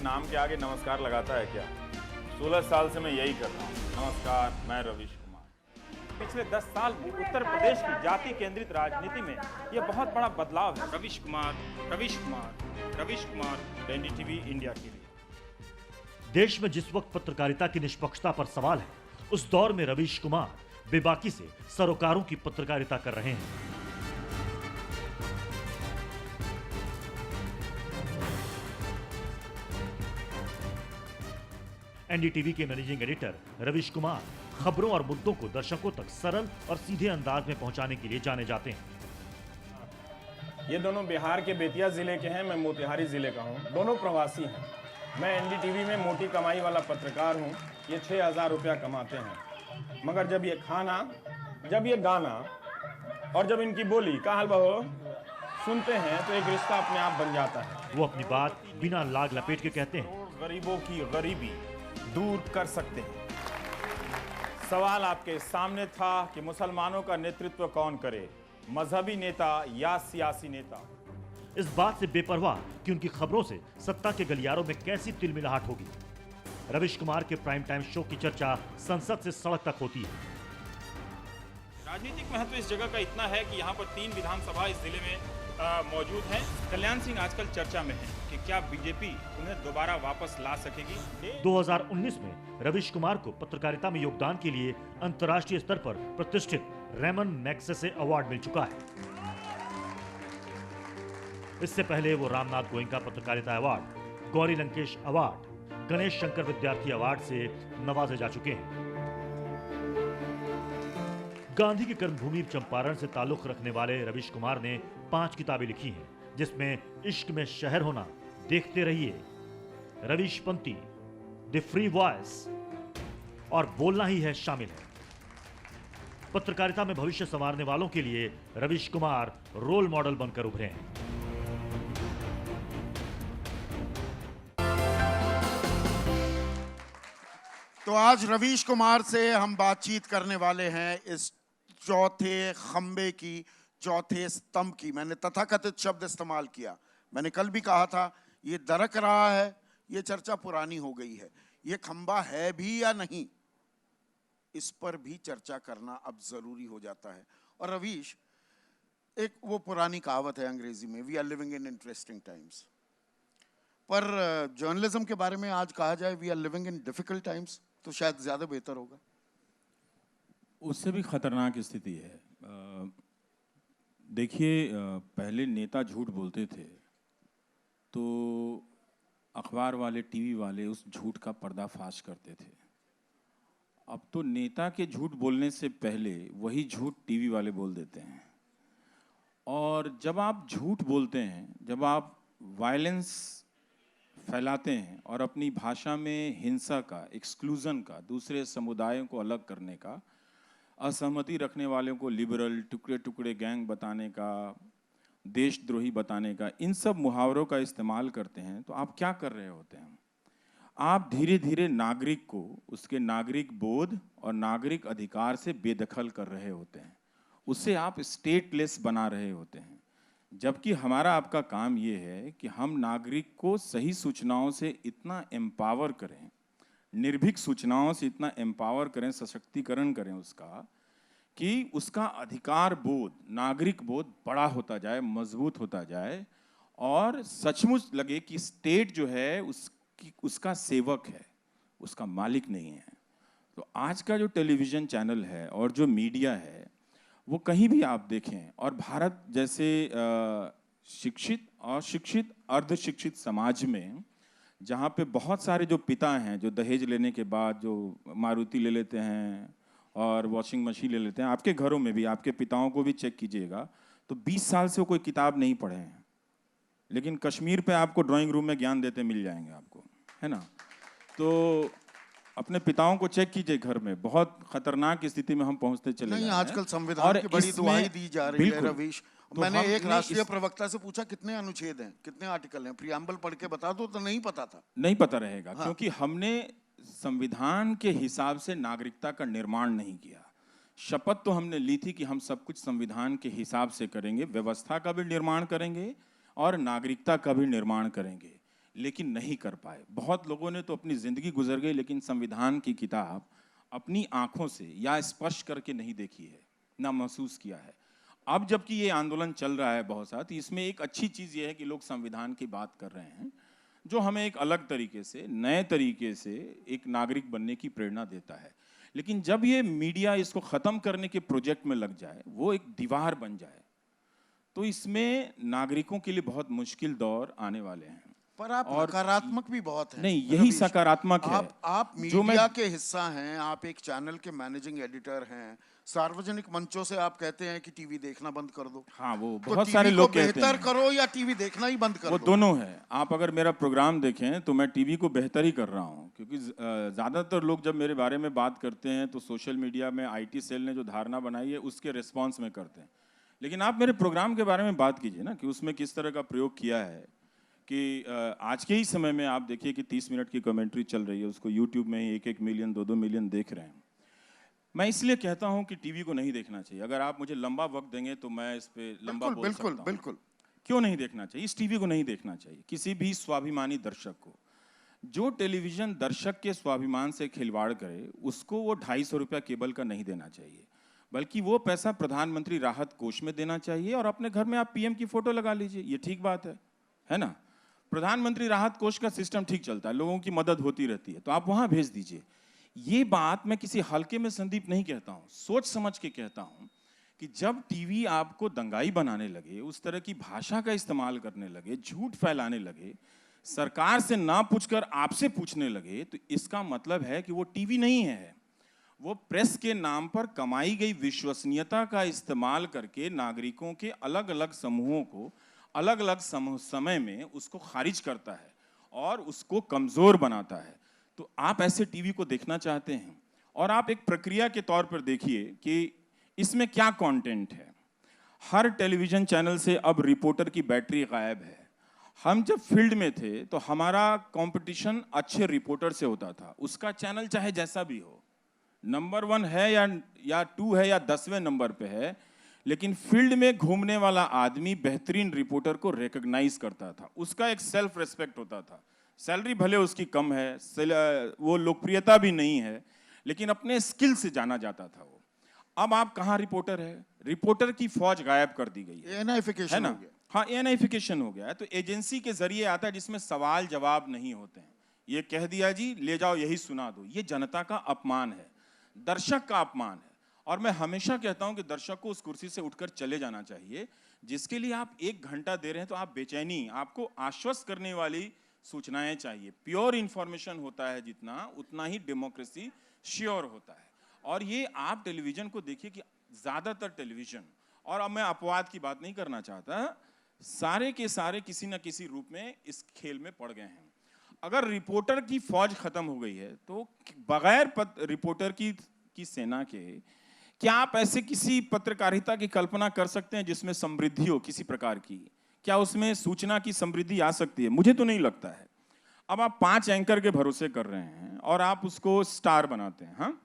नाम के आगे नमस्कार लगाता है क्या? 16 साल से मैं यही कर रहा हूँ। नमस्कार, मैं रवीश कुमार। पिछले 10 साल में उत्तर प्रदेश की जाति केंद्रित राजनीति में यह बहुत बड़ा बदलाव है। रवीश कुमार एनडीटीवी इंडिया के लिए। देश में जिस वक्त पत्रकारिता की निष्पक्षता पर सवाल है, उस दौर में रवीश कुमार बेबाकी से सरोकारों की पत्रकारिता कर रहे हैं। एनडीटीवी के मैनेजिंग एडिटर रवीश कुमार खबरों और मुद्दों को दर्शकों तक सरल और सीधे अंदाज में पहुंचाने के लिए जाने जाते हैं। ये दोनों बिहार के बेतिया जिले के हैं, मैं मोतिहारी जिले का हूँ। दोनों प्रवासी हैं। मैं एनडीटीवी में मोटी कमाई वाला पत्रकार हूँ। ये 6,000 रुपया कमाते हैं, मगर जब ये खाना, जब ये गाना और जब इनकी बोली का हाल बहो सुनते हैं तो एक रिश्ता अपने आप बन जाता है। वो अपनी बात बिना लाग लपेट के कहते हैं। गरीबों की गरीबी दूर कर सकते हैं। सवाल आपके सामने था कि मुसलमानों का नेतृत्व कौन करे, मजहबी नेता या सियासी नेता। इस बात से बेपरवाह कि उनकी खबरों से सत्ता के गलियारों में कैसी तिलमिलाहट होगी। रवीश कुमार के प्राइम टाइम शो की चर्चा संसद से सड़क तक होती है। राजनीतिक महत्व इस जगह का इतना है कि यहाँ पर 3 विधानसभा इस जिले में मौजूद हैं। कल्याण सिंह आजकल चर्चा में हैं कि क्या बीजेपी उन्हें दोबारा वापस ला सकेगी। 2019 में रवीश कुमार को पत्रकारिता में योगदान के लिए अंतर्राष्ट्रीय स्तर पर प्रतिष्ठित रेमन मैग्सेसे अवार्ड मिल चुका है। इससे पहले वो रामनाथ गोयनका पत्रकारिता अवार्ड, गौरी लंकेश अवार्ड, गणेश शंकर विद्यार्थी अवार्ड से नवाजे जा चुके हैं। गांधी की कर्मभूमि चंपारण से ताल्लुक रखने वाले रवीश कुमार ने 5 किताबें लिखी हैं, जिसमें इश्क में शहर होना, देखते रहिए, रवीश पंथी, द फ्री वॉइस और बोलना ही है शामिल है। पत्रकारिता में भविष्य संवारने वालों के लिए रवीश कुमार रोल मॉडल बनकर उभरे हैं। तो आज रवीश कुमार से हम बातचीत करने वाले हैं इस चौथे खंबे की, चौथे स्तंभ की। मैंने तथाकथित शब्द इस्तेमाल किया। मैंने कल भी कहा था ये दरक रहा है, ये चर्चा पुरानी हो गई है। ये खंबा है भी या नहीं, इस पर भी चर्चा करना अब जरूरी हो जाता है। और रवीश, एक वो पुरानी कहावत है अंग्रेजी में, we are living in interesting times. पर जर्नलिज्म के बारे में आज कहा जाए we are living in difficult times, तो शायद ज्यादा बेहतर होगा। उससे भी खतरनाक स्थिति है। देखिए, पहले नेता झूठ बोलते थे तो अखबार वाले, टीवी वाले उस झूठ का पर्दाफाश करते थे। अब तो नेता के झूठ बोलने से पहले वही झूठ टीवी वाले बोल देते हैं। और जब आप झूठ बोलते हैं, जब आप वायलेंस फैलाते हैं और अपनी भाषा में हिंसा का, एक्सक्लूजन का, दूसरे समुदायों को अलग करने का, असहमति रखने वालों को लिबरल, टुकड़े टुकड़े गैंग बताने का, देशद्रोही बताने का, इन सब मुहावरों का इस्तेमाल करते हैं, तो आप क्या कर रहे होते हैं? आप धीरे धीरे नागरिक को उसके नागरिक बोध और नागरिक अधिकार से बेदखल कर रहे होते हैं। उससे आप स्टेटलेस बना रहे होते हैं। जबकि हमारा आपका काम ये है कि हम नागरिक को सही सूचनाओं से इतना एम्पावर करें, निर्भीक सूचनाओं से इतना एम्पावर करें, सशक्तिकरण करें उसका, कि उसका अधिकार बोध, नागरिक बोध बड़ा होता जाए, मजबूत होता जाए और सचमुच लगे कि स्टेट जो है उसका सेवक है, उसका मालिक नहीं है। तो आज का जो टेलीविज़न चैनल है और जो मीडिया है, वो कहीं भी आप देखें, और भारत जैसे शिक्षित, अशिक्षित, अर्धशिक्षित समाज में, जहाँ पे बहुत सारे जो पिता हैं जो दहेज लेने के बाद जो मारुति ले लेते हैं और वॉशिंग मशीन ले लेते हैं, आपके घरों में भी, आपके पिताओं को भी चेक कीजिएगा तो 20 साल से वो कोई किताब नहीं पढ़े हैं, लेकिन कश्मीर पे आपको ड्राइंग रूम में ज्ञान देते मिल जाएंगे आपको, है ना। तो अपने पिताओं को चेक कीजिए घर में, बहुत खतरनाक स्थिति में हम पहुंचते चले नहीं, गए हैं। आजकल संविधान की बड़ी दुहाई दी जा रही है रवीश। तो मैंने एक राष्ट्रीय प्रवक्ता से पूछा कितने अनुच्छेद हैं, कितने आर्टिकल हैं, प्रियम्बल पढ़ के बता दो, तो नहीं पता था। नहीं पता रहेगा। हाँ। क्योंकि हमने संविधान के हिसाब से नागरिकता का निर्माण नहीं किया। शपथ तो हमने ली थी कि हम सब कुछ संविधान के हिसाब से करेंगे, व्यवस्था का भी निर्माण करेंगे और नागरिकता का भी निर्माण करेंगे। लेकिन नहीं कर पाए। बहुत लोगों ने तो अपनी ज़िंदगी गुजर गई, लेकिन संविधान की किताब अपनी आंखों से या स्पर्श करके नहीं देखी है, ना महसूस किया है। अब जबकि ये आंदोलन चल रहा है बहुत साथ, इसमें एक अच्छी चीज़ ये है कि लोग संविधान की बात कर रहे हैं, जो हमें एक अलग तरीके से, नए तरीके से एक नागरिक बनने की प्रेरणा देता है। लेकिन जब ये मीडिया इसको ख़त्म करने के प्रोजेक्ट में लग जाए, वो एक दीवार बन जाए, तो इसमें नागरिकों के लिए बहुत मुश्किल दौर आने वाले हैं। पर आप नकारात्मक भी बहुत हैं। नहीं, यही रवीश, सकारात्मक है। आप जो मीडिया के हिस्सा हैं, आप एक चैनल के मैनेजिंग एडिटर हैं, सार्वजनिक मंचों से आप कहते हैं कि टीवी देखना बंद कर दो। हाँ, वो तो बहुत टीवी सारे को लोग कहते बेहतर हैं। करो या टीवी देखना ही बंद कर वो दो। दोनों है। आप अगर मेरा प्रोग्राम देखें तो मैं टीवी को बेहतर ही कर रहा हूँ, क्योंकि ज़्यादातर लोग जब मेरे बारे में बात करते हैं तो सोशल मीडिया में आईटी सेल ने जो धारणा बनाई है उसके रिस्पॉन्स में करते हैं। लेकिन आप मेरे प्रोग्राम के बारे में बात कीजिए ना, कि उसमें किस तरह का प्रयोग किया है। कि आज के ही समय में आप देखिए कि 30 मिनट की कमेंट्री चल रही है, उसको यूट्यूब में 1-1 मिलियन 2-2 मिलियन देख रहे हैं। मैं इसलिए कहता हूं कि टीवी को नहीं देखना चाहिए। अगर आप मुझे लंबा वक्त देंगे तो मैं इस पे लंबा बोल सकता हूं। बिल्कुल। क्यों नहीं देखना चाहिए? इस टीवी को नहीं देखना चाहिए। किसी भी स्वाभिमानी दर्शक को, जो टेलीविजन दर्शक के स्वाभिमान से खिलवाड़ करे, उसको वो 250 रुपया केबल का नहीं देना चाहिए, बल्कि वो पैसा प्रधानमंत्री राहत कोष में देना चाहिए और अपने घर में आप पीएम की फोटो लगा लीजिए। ये ठीक बात है ना? प्रधानमंत्री राहत कोष का सिस्टम ठीक चलता है, लोगों की मदद होती रहती है, तो आप वहां भेज दीजिए। ये बात मैं किसी हल्के में संदीप नहीं कहता हूं, सोच समझ के कहता हूं कि जब टीवी आपको दंगाई बनाने लगे, उस तरह की भाषा का इस्तेमाल करने लगे, झूठ फैलाने लगे, सरकार से ना पूछकर आपसे पूछने लगे, तो इसका मतलब है कि वो टीवी नहीं है, वो प्रेस के नाम पर कमाई गई विश्वसनीयता का इस्तेमाल करके नागरिकों के अलग अलग समूहों को अलग अलग समय में उसको खारिज करता है और उसको कमजोर बनाता है। तो आप ऐसे टीवी को देखना चाहते हैं, और आप एक प्रक्रिया के तौर पर देखिए कि इसमें क्या कंटेंट है। हर टेलीविजन चैनल से अब रिपोर्टर की बैटरी गायब है। हम जब फील्ड में थे तो हमारा कंपटीशन अच्छे रिपोर्टर से होता था, उसका चैनल चाहे जैसा भी हो, नंबर 1 है या 2 है या 10वें नंबर पे है, लेकिन फील्ड में घूमने वाला आदमी बेहतरीन रिपोर्टर को रिकॉग्नाइज करता था। उसका एक सेल्फ रिस्पेक्ट होता था। सैलरी भले उसकी कम है, वो लोकप्रियता भी नहीं है, लेकिन अपने स्किल से जाना जाता था वो। अब आप कहाँ रिपोर्टर है? रिपोर्टर की फौज गायब कर दी गई है। एनाइफिकेशन है ना? हो गया। हाँ, एनाइफिकेशन हो गया है। तो एजेंसी के जरिए आता है जिसमें सवाल जवाब नहीं होते हैं। ये कह दिया जी, ले जाओ यही सुना दो। ये जनता का अपमान है, दर्शक का अपमान है। और मैं हमेशा कहता हूं कि दर्शक को उस कुर्सी से उठकर चले जाना चाहिए। जिसके लिए आप 1 घंटा दे रहे हैं तो आप बेचैनी, आपको आश्वस्त करने वाली सूचनाएं चाहिए। प्योर इंफॉर्मेशन होता है जितना, उतना ही डेमोक्रेसी श्योर होता है। और ये आप टेलीविजन को देखिए कि ज्यादातर टेलीविजन, और अब मैं अपवाद की बात नहीं करना चाहता, सारे के सारे किसी न किसी रूप में इस खेल में पड़ गए हैं। अगर रिपोर्टर की फौज खत्म हो गई है तो बगैर रिपोर्टर की सेना के क्या आप ऐसे किसी पत्रकारिता की कल्पना कर सकते हैं जिसमें समृद्धि हो किसी प्रकार की? क्या उसमें सूचना की समृद्धि आ सकती है? मुझे तो नहीं लगता है। अब आप 5 एंकर के भरोसे कर रहे हैं और आप उसको स्टार बनाते हैं। हाँ,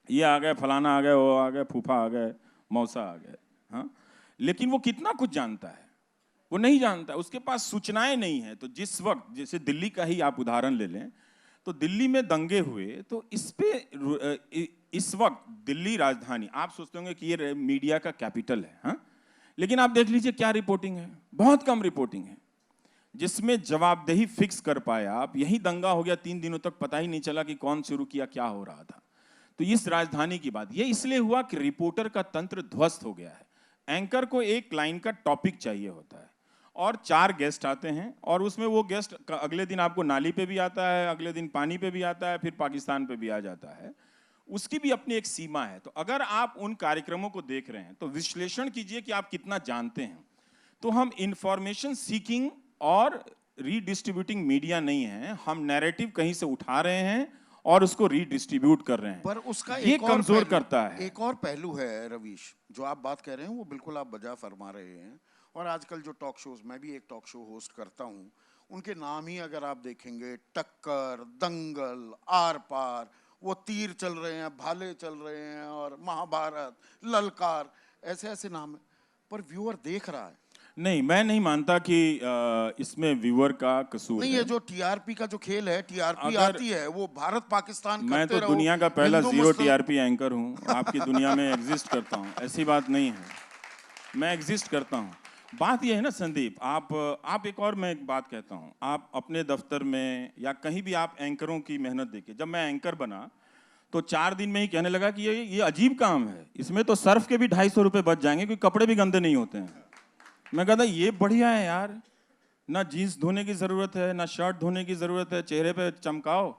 ये आ गए, फलाना आ गए, वो आ गए, फूफा आ गए, मौसा आ गए। हाँ, लेकिन वो कितना कुछ जानता है? वो नहीं जानता, उसके पास सूचनाएं नहीं है। तो जिस वक्त, जैसे दिल्ली का ही आप उदाहरण ले लें, तो दिल्ली में दंगे हुए, तो इस वक्त दिल्ली राजधानी, आप सोचते होंगे कि ये मीडिया का कैपिटल है। हाँ, लेकिन आप देख लीजिए क्या रिपोर्टिंग है, बहुत कम रिपोर्टिंग है जिसमें जवाबदेही फिक्स कर पाए आप। यही दंगा हो गया, 3 दिनों तक पता ही नहीं चला कि कौन शुरू किया, क्या हो रहा था। तो इस राजधानी की बात ये इसलिए हुआ कि रिपोर्टर का तंत्र ध्वस्त हो गया है। एंकर को एक लाइन का टॉपिक चाहिए होता है और 4 गेस्ट आते हैं, और उसमें वो गेस्ट अगले दिन आपको नाली पे भी आता है, अगले दिन पानी पे भी आता है, फिर पाकिस्तान पे भी आ जाता है। उसकी भी अपनी एक सीमा है। तो अगर आप उन कार्यक्रमों को देख रहे हैं तो विश्लेषण कीजिए कि आप कितना जानते हैं। तो हम इंफॉर्मेशन सीकिंग और रीडिस्ट्रीब्यूटिंग मीडिया नहीं है, हम नैरेटिव कहीं से उठा रहे हैं और उसको रीडिस्ट्रीब्यूट कर रहे हैं। पर उसका ये एक और कमजोर पहलू, करता है। एक और पहलू है रवीश, जो आप बात कर रहे हैं वो बिल्कुल आप बजा फरमा रहे हैं। और आजकल जो टॉक शोज, मैं भी एक टॉक शो होस्ट करता हूँ, उनके नाम ही अगर आप देखेंगे, टक्कर, दंगल, आर पार, वो तीर चल रहे हैं, भाले चल रहे हैं, और महाभारत, ललकार, ऐसे ऐसे नाम है, पर व्यूअर देख रहा है। नहीं, मैं नहीं मानता कि इसमें व्यूअर का कसूर नहीं, है। ये जो टीआरपी का जो खेल है, टीआरपी अगर- आती है, वो भारत पाकिस्तान मैं करते तो रहो, दुनिया का पहला हिंदू जीरो मुस्लिम- टीआरपी एंकर हूँ, आपकी दुनिया में एग्जिस्ट करता हूँ, ऐसी बात नहीं है, मैं एग्जिस्ट करता हूँ। बात यह है ना संदीप, आप एक और मैं एक बात कहता हूँ, आप अपने दफ्तर में या कहीं भी आप एंकरों की मेहनत देखिए। जब मैं एंकर बना तो 4 दिन में ही कहने लगा कि ये अजीब काम है, इसमें तो सर्फ के भी 250 रुपये बच जाएंगे, क्योंकि कपड़े भी गंदे नहीं होते हैं। मैं कहता ये बढ़िया है यार, ना जीन्स धोने की ज़रूरत है, ना शर्ट धोने की ज़रूरत है, चेहरे पे चमकाओ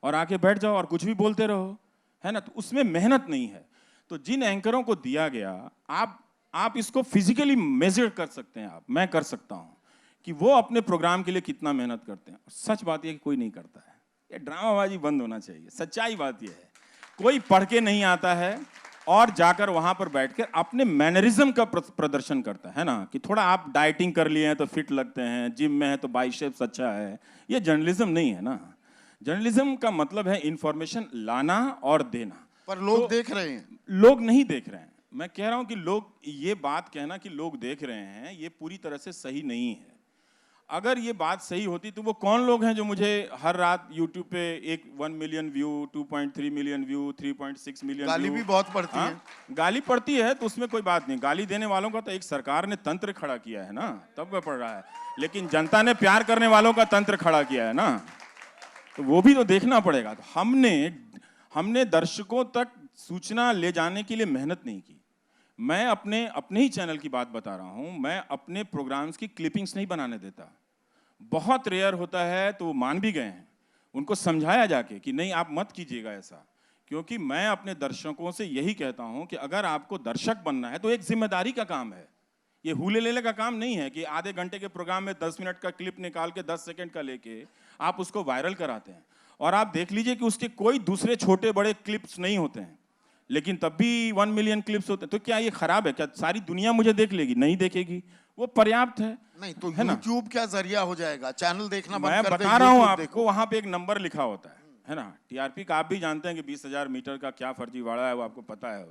और आके बैठ जाओ और कुछ भी बोलते रहो, है ना। तो उसमें मेहनत नहीं है। तो जिन एंकरों को दिया गया, आप इसको फिजिकली मेजर कर सकते हैं, मैं कर सकता हूँ कि वो अपने प्रोग्राम के लिए कितना मेहनत करते हैं। सच बात यह कि कोई नहीं करता है, ये ड्रामाबाजी बंद होना चाहिए। सच्चाई बात यह है, कोई पढ़ के नहीं आता है और जाकर वहां पर बैठकर अपने मैनरिज्म का प्रदर्शन करता है ना, कि थोड़ा आप डाइटिंग कर लिए हैं तो फिट लगते हैं, जिम में है तो बाइसेप्स अच्छा है। ये जर्नलिज्म नहीं है ना। जर्नलिज्म का मतलब है इंफॉर्मेशन लाना और देना। पर लोग देख रहे हैं। लोग नहीं देख रहे हैं। मैं कह रहा हूं कि लोग, ये बात कहना कि लोग देख रहे हैं, ये पूरी तरह से सही नहीं है। अगर ये बात सही होती तो वो कौन लोग हैं जो मुझे हर रात YouTube पे 1 million view, 2.3 million view, 3.6 million गाली भी बहुत पड़ती है। गाली पड़ती है तो उसमें कोई बात नहीं। गाली देने वालों का तो एक सरकार ने तंत्र खड़ा किया है ना, तब वह पड़ रहा है। लेकिन जनता ने प्यार करने वालों का तंत्र खड़ा किया है ना, तो वो भी तो देखना पड़ेगा। तो हमने दर्शकों तक सूचना ले जाने के लिए मेहनत नहीं की। मैं अपने ही चैनल की बात बता रहा हूं, मैं अपने प्रोग्राम्स की क्लिपिंग्स नहीं बनाने देता। बहुत रेयर होता है तो वो मान भी गए हैं, उनको समझाया जाके कि नहीं आप मत कीजिएगा ऐसा। क्योंकि मैं अपने दर्शकों से यही कहता हूं कि अगर आपको दर्शक बनना है तो एक जिम्मेदारी का काम है, ये हुले लेले का काम नहीं है कि आधे घंटे के प्रोग्राम में 10 मिनट का क्लिप निकाल के 10 सेकंड का लेके आप उसको वायरल कराते हैं। और आप देख लीजिए कि उसके कोई दूसरे छोटे बड़े क्लिप्स नहीं होते हैं, लेकिन तब भी 1 मिलियन क्लिप्स होते हैं। तो क्या ये खराब है? क्या सारी दुनिया मुझे देख लेगी? नहीं देखेगी, वो पर्याप्त है। नहीं तो है ना? YouTube क्या जरिया हो जाएगा? चैनल देखना बंद मैं कर दे, बता रहा हूँ YouTube आपको, देखो। वहां पे एक नंबर लिखा होता है ना। टीआरपी का आप भी जानते हैं कि 20,000 मीटर का क्या फर्जीवाड़ा है, वो आपको पता है।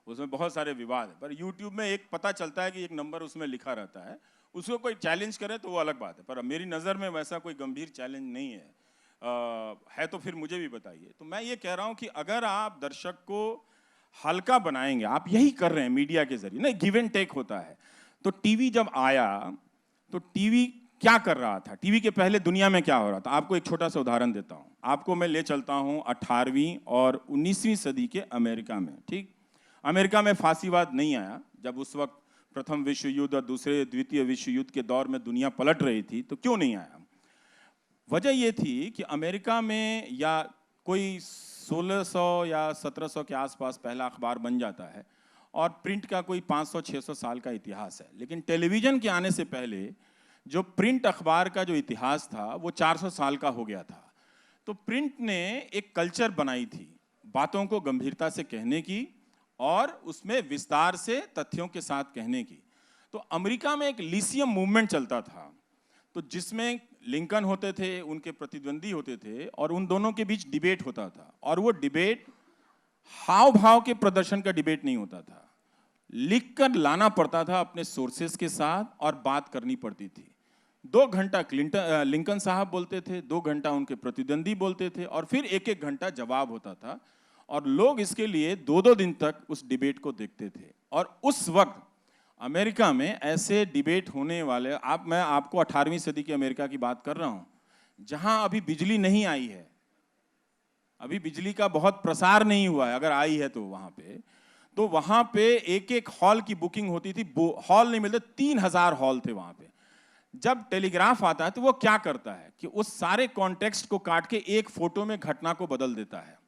उसमें बहुत सारे विवाद है, पर यूट्यूब में एक पता चलता है कि एक नंबर उसमें लिखा रहता है। उसको कोई चैलेंज करे तो वो अलग बात है, पर मेरी नज़र में वैसा कोई गंभीर चैलेंज नहीं है तो फिर मुझे भी बताइए। तो मैं ये कह रहा हूँ कि अगर आप दर्शक को हल्का बनाएंगे, आप यही कर रहे हैं मीडिया के जरिए, नहीं गिव एंड टेक होता है। तो टीवी जब आया तो टीवी क्या कर रहा था, टीवी के पहले दुनिया में क्या हो रहा था, आपको एक छोटा सा उदाहरण देता हूं। आपको मैं ले चलता हूं 18वीं और 19वीं सदी के अमेरिका में। ठीक, अमेरिका में फांसीवाद नहीं आया। जब उस वक्त प्रथम विश्व युद्ध और द्वितीय विश्व युद्ध के दौर में दुनिया पलट रही थी, तो क्यों नहीं आया? वजह ये थी कि अमेरिका में या कोई 1600 या 1700 के आसपास पहला अखबार बन जाता है और प्रिंट का कोई 500-600 साल का इतिहास है। लेकिन टेलीविज़न के आने से पहले जो प्रिंट अखबार का जो इतिहास था वो 400 साल का हो गया था। तो प्रिंट ने एक कल्चर बनाई थी बातों को गंभीरता से कहने की और उसमें विस्तार से तथ्यों के साथ कहने की। तो अमेरिका में एक लिसियम मूवमेंट चलता था, तो जिसमें लिंकन होते थे, उनके प्रतिद्वंदी होते थे और उन दोनों के बीच डिबेट होता था। और वो डिबेट हाव भाव के प्रदर्शन का डिबेट नहीं होता था, लिखकर लाना पड़ता था अपने सोर्सेस के साथ और बात करनी पड़ती थी। 2 घंटा लिंकन साहब बोलते थे, 2 घंटा उनके प्रतिद्वंदी बोलते थे और फिर 1-1 घंटा जवाब होता था। और लोग इसके लिए 2-2 दिन तक उस डिबेट को देखते थे। और उस वक्त अमेरिका में ऐसे डिबेट होने वाले, मैं आपको 18वीं सदी की अमेरिका की बात कर रहा हूं, जहां अभी बिजली नहीं आई है, अभी बिजली का बहुत प्रसार नहीं हुआ है, अगर आई है तो वहां पे एक हॉल की बुकिंग होती थी। हॉल नहीं मिलते, 3000 हॉल थे वहां पे। जब टेलीग्राफ आता है तो वो क्या करता है कि उस सारे कॉन्टेक्स्ट को काट के एक फोटो में घटना को बदल देता है।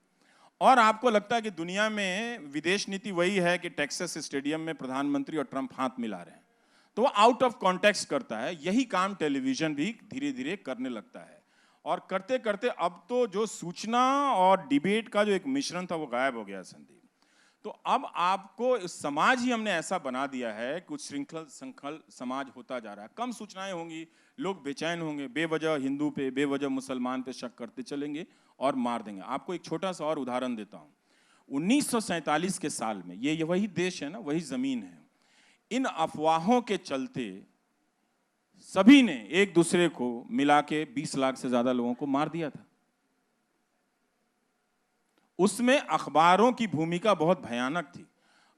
और आपको लगता है कि दुनिया में विदेश नीति वही है कि टेक्सास स्टेडियम में प्रधानमंत्री और ट्रंप हाथ मिला रहे हैं, तो वो आउट ऑफ कॉन्टेक्स्ट करता है। यही काम टेलीविजन भी धीरे धीरे करने लगता है। और करते करते अब तो जो सूचना और डिबेट का जो एक मिश्रण था वो गायब हो गया संदीप। तो अब आपको समाज ही हमने ऐसा बना दिया है, कुछ श्रृंखल समाज होता जा रहा है। कम सूचनाएं होंगी, लोग बेचैन होंगे, बेवजह हिंदू पे, बेवजह मुसलमान पे शक करते चलेंगे और मार देंगे। आपको एक छोटा सा और उदाहरण देता हूं। 1947 के साल में, ये वही देश है ना, वही जमीन है, इन अफवाहों के चलते सभी ने एक दूसरे को मिला के 20 लाख से ज्यादा लोगों को मार दिया था। उसमें अखबारों की भूमिका बहुत भयानक थी।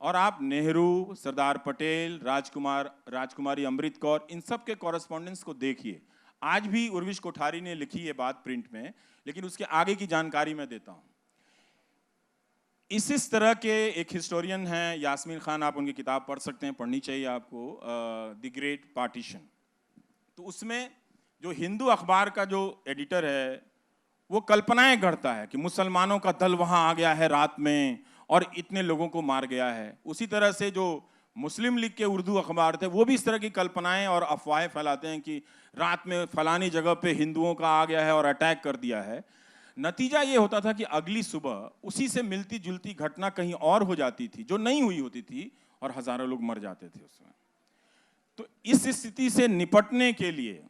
और आप नेहरू, सरदार पटेल, राजकुमारी अमृत कौर, इन सब के कॉरेस्पॉन्डेंस को देखिए। आज भी उर्विश कोठारी ने लिखी ये बात प्रिंट में, लेकिन उसके आगे की जानकारी मैं देता हूं। इस तरह के एक हिस्टोरियन हैं यास्मीन खान, आप उनकी किताब पढ़ सकते हैं, पढ़नी चाहिए आपको, द ग्रेट पार्टीशन। तो उसमें जो हिंदू अखबार का जो एडिटर है वो कल्पनाएं करता है कि मुसलमानों का दल वहां आ गया है रात में और इतने लोगों को मार गया है। उसी तरह से जो मुस्लिम लीग के उर्दू अखबार थे वो भी इस तरह की कल्पनाएं और अफवाहें फैलाते हैं कि रात में फलानी जगह पे हिंदुओं का आ गया है और अटैक कर दिया है। नतीजा ये होता था कि अगली सुबह उसी से मिलती जुलती घटना कहीं और हो जाती थी जो नहीं हुई होती थी और हजारों लोग मर जाते थे उसमें। तो इस स्थिति से निपटने के लिए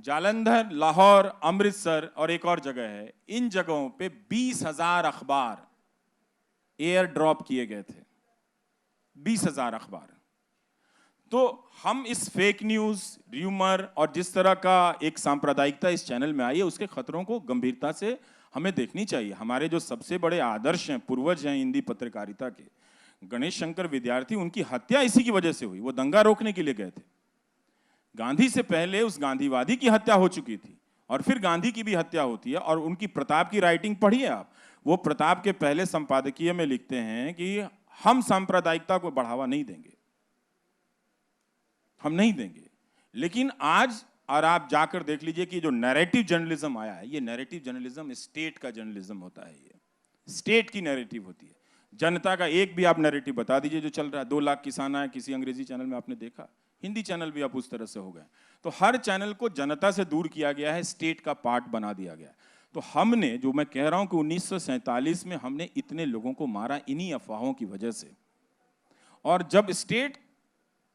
जालंधर, लाहौर, अमृतसर और एक और जगह है, इन जगहों पे 20,000 अखबार एयर ड्रॉप किए गए थे। 20,000 अखबार। तो हम इस फेक न्यूज, र्यूमर और जिस तरह का एक सांप्रदायिकता इस चैनल में आई है उसके खतरों को गंभीरता से हमें देखनी चाहिए। हमारे जो सबसे बड़े आदर्श हैं, पूर्वज हैं हिंदी पत्रकारिता के, गणेश शंकर विद्यार्थी, उनकी हत्या इसी की वजह से हुई। वो दंगा रोकने के लिए गए थे। गांधी से पहले उस गांधीवादी की हत्या हो चुकी थी और फिर गांधी की भी हत्या होती है। और उनकी प्रताप की राइटिंग पढ़िए आप। वो प्रताप के पहले संपादकीय में लिखते हैं कि हम सांप्रदायिकता को बढ़ावा नहीं देंगे, हम नहीं देंगे। लेकिन आज और आप जाकर देख लीजिए कि जो नैरेटिव जर्नलिज्म आया है, ये नैरेटिव जर्नलिज्म स्टेट का जर्नलिज्म होता है। ये स्टेट की नैरेटिव होती है। जनता का एक भी आप नैरेटिव बता दीजिए जो चल रहा है। 2 लाख किसान आए, किसी अंग्रेजी चैनल में आपने देखा? हिंदी चैनल भी अब उस तरह से हो गए। तो हर चैनल को जनता से दूर किया गया है, स्टेट का पार्ट बना दिया गया है। तो हमने, जो मैं कह रहा हूं कि 1947 में हमने इतने लोगों को मारा इन्हीं अफवाहों की वजह से। और जब स्टेट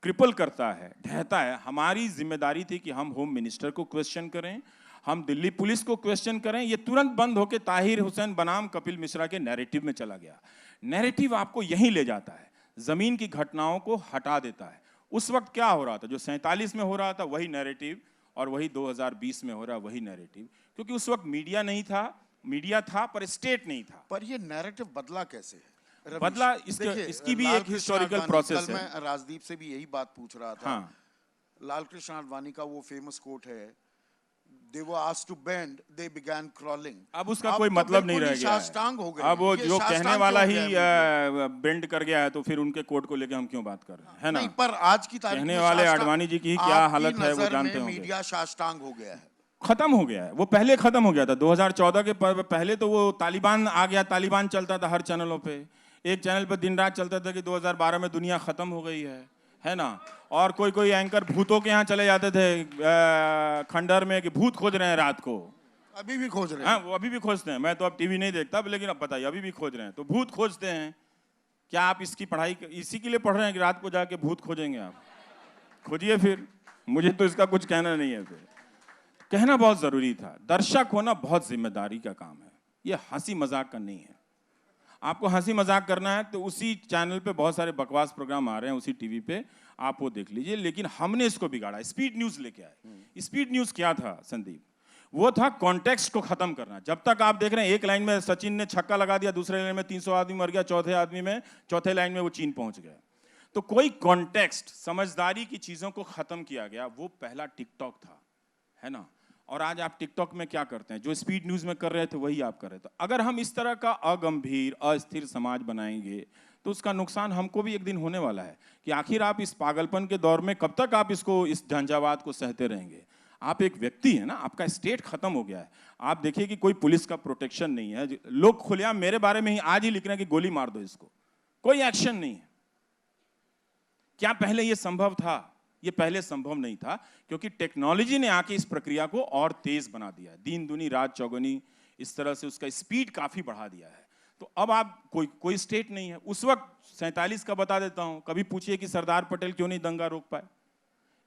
क्रिपल करता है, ढहता है, हमारी जिम्मेदारी थी कि हम होम मिनिस्टर को क्वेश्चन करें, हम दिल्ली पुलिस को क्वेश्चन करें। ये तुरंत बंद होकर ताहिर हुसैन बनाम कपिल मिश्रा के नैरेटिव में चला गया। नैरेटिव आपको यहीं ले जाता है, जमीन की घटनाओं को हटा देता है। उस वक्त क्या हो रहा था? जो 47 में हो रहा था वही नैरेटिव, और वही 2020 में हो रहा है वही नैरेटिव। क्योंकि उस वक्त मीडिया नहीं था, मीडिया था पर स्टेट नहीं था। पर ये नैरेटिव बदला कैसे है? बदला इसकी भी एक हिस्टोरिकल प्रोसेस है। मैं राजदीप से भी यही बात पूछ रहा था। हाँ। लाल कृष्ण आडवाणी का वो फेमस कोट है, They were asked to bend, they began crawling. अब उसका कोई मतलब नहीं रह गया साष्टांग हो गए। अब वो जो कहने वाला ही बेंड कर गया है, तो फिर उनके कोड को लेके हम क्यों बात कर रहे हैं, है ना? नहीं, पर आज की तारीख कहने वाले आडवाणी जी की क्या हालत है वो जानते होंगे। मीडिया साष्टांग हो गया है, खत्म हो गया है। वो पहले खत्म हो गया था 2014 के पहले। तो वो तालिबान आ गया, तालिबान चलता था हर चैनलों पे। एक चैनल पे दिन रात चलता था कि 2012 में दुनिया खत्म हो गई है ना? और कोई एंकर भूतों के यहाँ चले जाते थे खंडहर में कि भूत खोज रहे हैं रात को। अभी भी खोज रहे हैं। हाँ, वो अभी भी खोजते हैं। मैं तो अब टीवी नहीं देखता, लेकिन अब बताइए, अभी भी खोज रहे हैं। तो भूत खोजते हैं। क्या आप इसकी पढ़ाई इसी के लिए पढ़ रहे हैं कि रात को जाके भूत खोजेंगे? आप खोजिए फिर, मुझे तो इसका कुछ कहना नहीं है। फिर कहना बहुत जरूरी था। दर्शक होना बहुत जिम्मेदारी का काम है, ये हंसी मजाक का नहीं है। आपको हंसी मजाक करना है तो उसी चैनल पे बहुत सारे बकवास प्रोग्राम आ रहे हैं, उसी टीवी पे, आप वो देख लीजिए। लेकिन हमने इसको बिगाड़ा, स्पीड न्यूज लेके आए। स्पीड न्यूज क्या था संदीप? वो था कॉन्टेक्स्ट को खत्म करना। जब तक आप देख रहे हैं एक लाइन में सचिन ने छक्का लगा दिया, दूसरे लाइन में 300 आदमी मर गया, चौथे लाइन में वो चीन पहुंच गया। तो कोई कॉन्टेक्स्ट, समझदारी की चीजों को खत्म किया गया। वो पहला टिकटॉक था, है ना? और आज आप टिकटॉक में क्या करते हैं? जो स्पीड न्यूज में कर रहे थे वही आप कर रहे थे। अगर हम इस तरह का अगंभीर, अस्थिर समाज बनाएंगे तो उसका नुकसान हमको भी एक दिन होने वाला है। कि आखिर आप इस पागलपन के दौर में कब तक आप इस झंझावात को सहते रहेंगे? आप एक व्यक्ति है ना, आपका स्टेट खत्म हो गया है। आप देखिए कि कोई पुलिस का प्रोटेक्शन नहीं है। लोग खुलेआम मेरे बारे में ही आज ही लिख रहे हैं कि गोली मार दो इसको, कोई एक्शन नहीं है। क्या पहले यह संभव था? ये पहले संभव नहीं था, क्योंकि टेक्नोलॉजी ने आके इस प्रक्रिया को और तेज बना दिया। दिन दुनी रात चौगुनी, इस तरह से उसका स्पीड काफी बढ़ा दिया है। तो अब आप कोई स्टेट नहीं है। उस वक्त 47 का बता देता हूं। कभी पूछिए कि सरदार पटेल क्यों नहीं दंगा रोक पाए?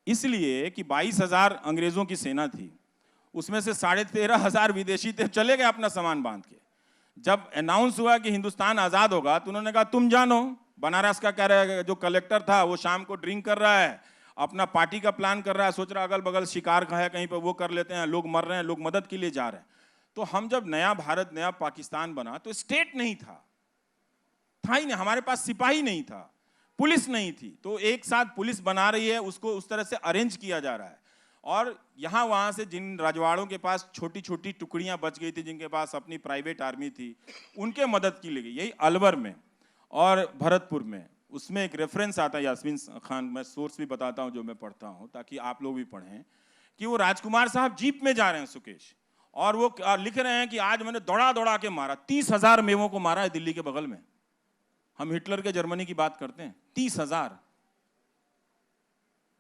इसलिए कि 22,000 अंग्रेजों की सेना थी, उसमें से 13,500 विदेशी थे, चले गए अपना सामान बांध के। जब अनाउंस हुआ कि हिंदुस्तान आजाद होगा तो उन्होंने कहा तुम जानो। बनारस का कह रहा है जो कलेक्टर था वो शाम को ड्रिंक कर रहा है अपना पार्टी का प्लान कर रहा है, सोच रहा है अगल बगल शिकार का है कहीं पर वो कर लेते हैं, लोग मर रहे हैं, लोग मदद के लिए जा रहे हैं। तो हम जब नया भारत नया पाकिस्तान बना तो स्टेट नहीं था ही नहीं, हमारे पास सिपाही नहीं था, पुलिस नहीं थी, तो एक साथ पुलिस बना रही है, उसको उस तरह से अरेंज किया जा रहा है। और यहाँ वहाँ से जिन रजवाड़ों के पास छोटी छोटी टुकड़ियाँ बच गई थी, जिनके पास अपनी प्राइवेट आर्मी थी, उनके मदद की गई। यही अलवर में और भरतपुर में, उसमें एक रेफरेंस आता है यास्मीन खान, मैं सोर्स भी बताता हूँ जो मैं पढ़ता हूँ ताकि आप लोग भी पढ़ें, कि वो राजकुमार साहब जीप में जा रहे हैं सुकेश, और वो लिख रहे हैं कि आज मैंने दौड़ा दौड़ा के मारा, 30,000 मेमों को मारा है दिल्ली के बगल में। हम हिटलर के जर्मनी की बात करते हैं, 30,000।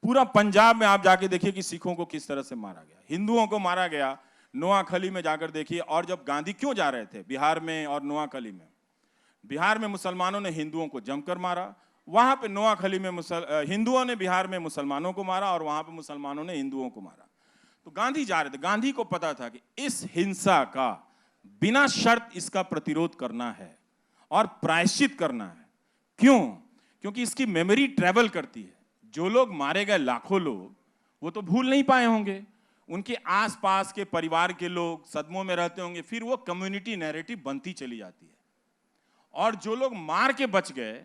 पूरा पंजाब में आप जाके देखिए कि सिखों को किस तरह से मारा गया, हिंदुओं को मारा गया। नोआखली में जाकर देखिए। और जब गांधी क्यों जा रहे थे बिहार में और नोआखली में, बिहार में मुसलमानों ने हिंदुओं को जमकर मारा, वहां पे नोआखली में हिंदुओं ने बिहार में मुसलमानों को मारा और वहां पे मुसलमानों ने हिंदुओं को मारा। तो गांधी जा रहे थे, गांधी को पता था कि इस हिंसा का बिना शर्त इसका प्रतिरोध करना है और प्रायश्चित करना है। क्यों? क्योंकि इसकी मेमोरी ट्रेवल करती है। जो लोग मारे गए लाखों लोग, वो तो भूल नहीं पाए होंगे, उनके आसपास के परिवार के लोग सदमों में रहते होंगे, फिर वो कम्युनिटी नैरेटिव बनती चली जाती है। और जो लोग मार के बच गए,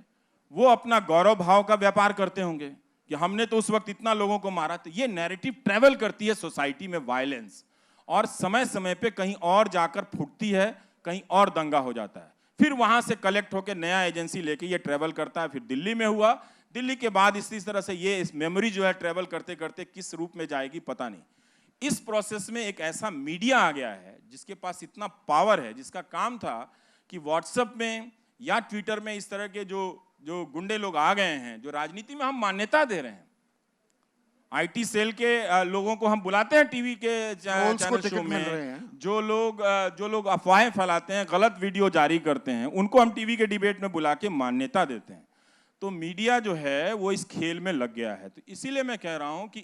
वो अपना गौरव भाव का व्यापार करते होंगे कि हमने तो उस वक्त इतना लोगों को मारा। तो ये नैरेटिव ट्रेवल करती है सोसाइटी में, वायलेंस, और समय समय पे कहीं और जाकर फूटती है, कहीं और दंगा हो जाता है, फिर वहां से कलेक्ट होकर नया एजेंसी लेके ये ट्रेवल करता है। फिर दिल्ली में हुआ, दिल्ली के बाद इस तरह से ये इस मेमोरी जो है ट्रेवल करते करते किस रूप में जाएगी पता नहीं। इस प्रोसेस में एक ऐसा मीडिया आ गया है जिसके पास इतना पावर है, जिसका काम था कि व्हाट्सएप में या ट्विटर में इस तरह के जो गुंडे लोग आ गए हैं, जो राजनीति में हम मान्यता दे रहे हैं। आईटी सेल के लोगों को हम बुलाते हैं टीवी के चैनल शो में, जो लोग अफवाहें फैलाते हैं, गलत वीडियो जारी करते हैं, उनको हम टीवी के डिबेट में बुला के मान्यता देते हैं। तो मीडिया जो है वो इस खेल में लग गया है। तो इसीलिए मैं कह रहा हूं कि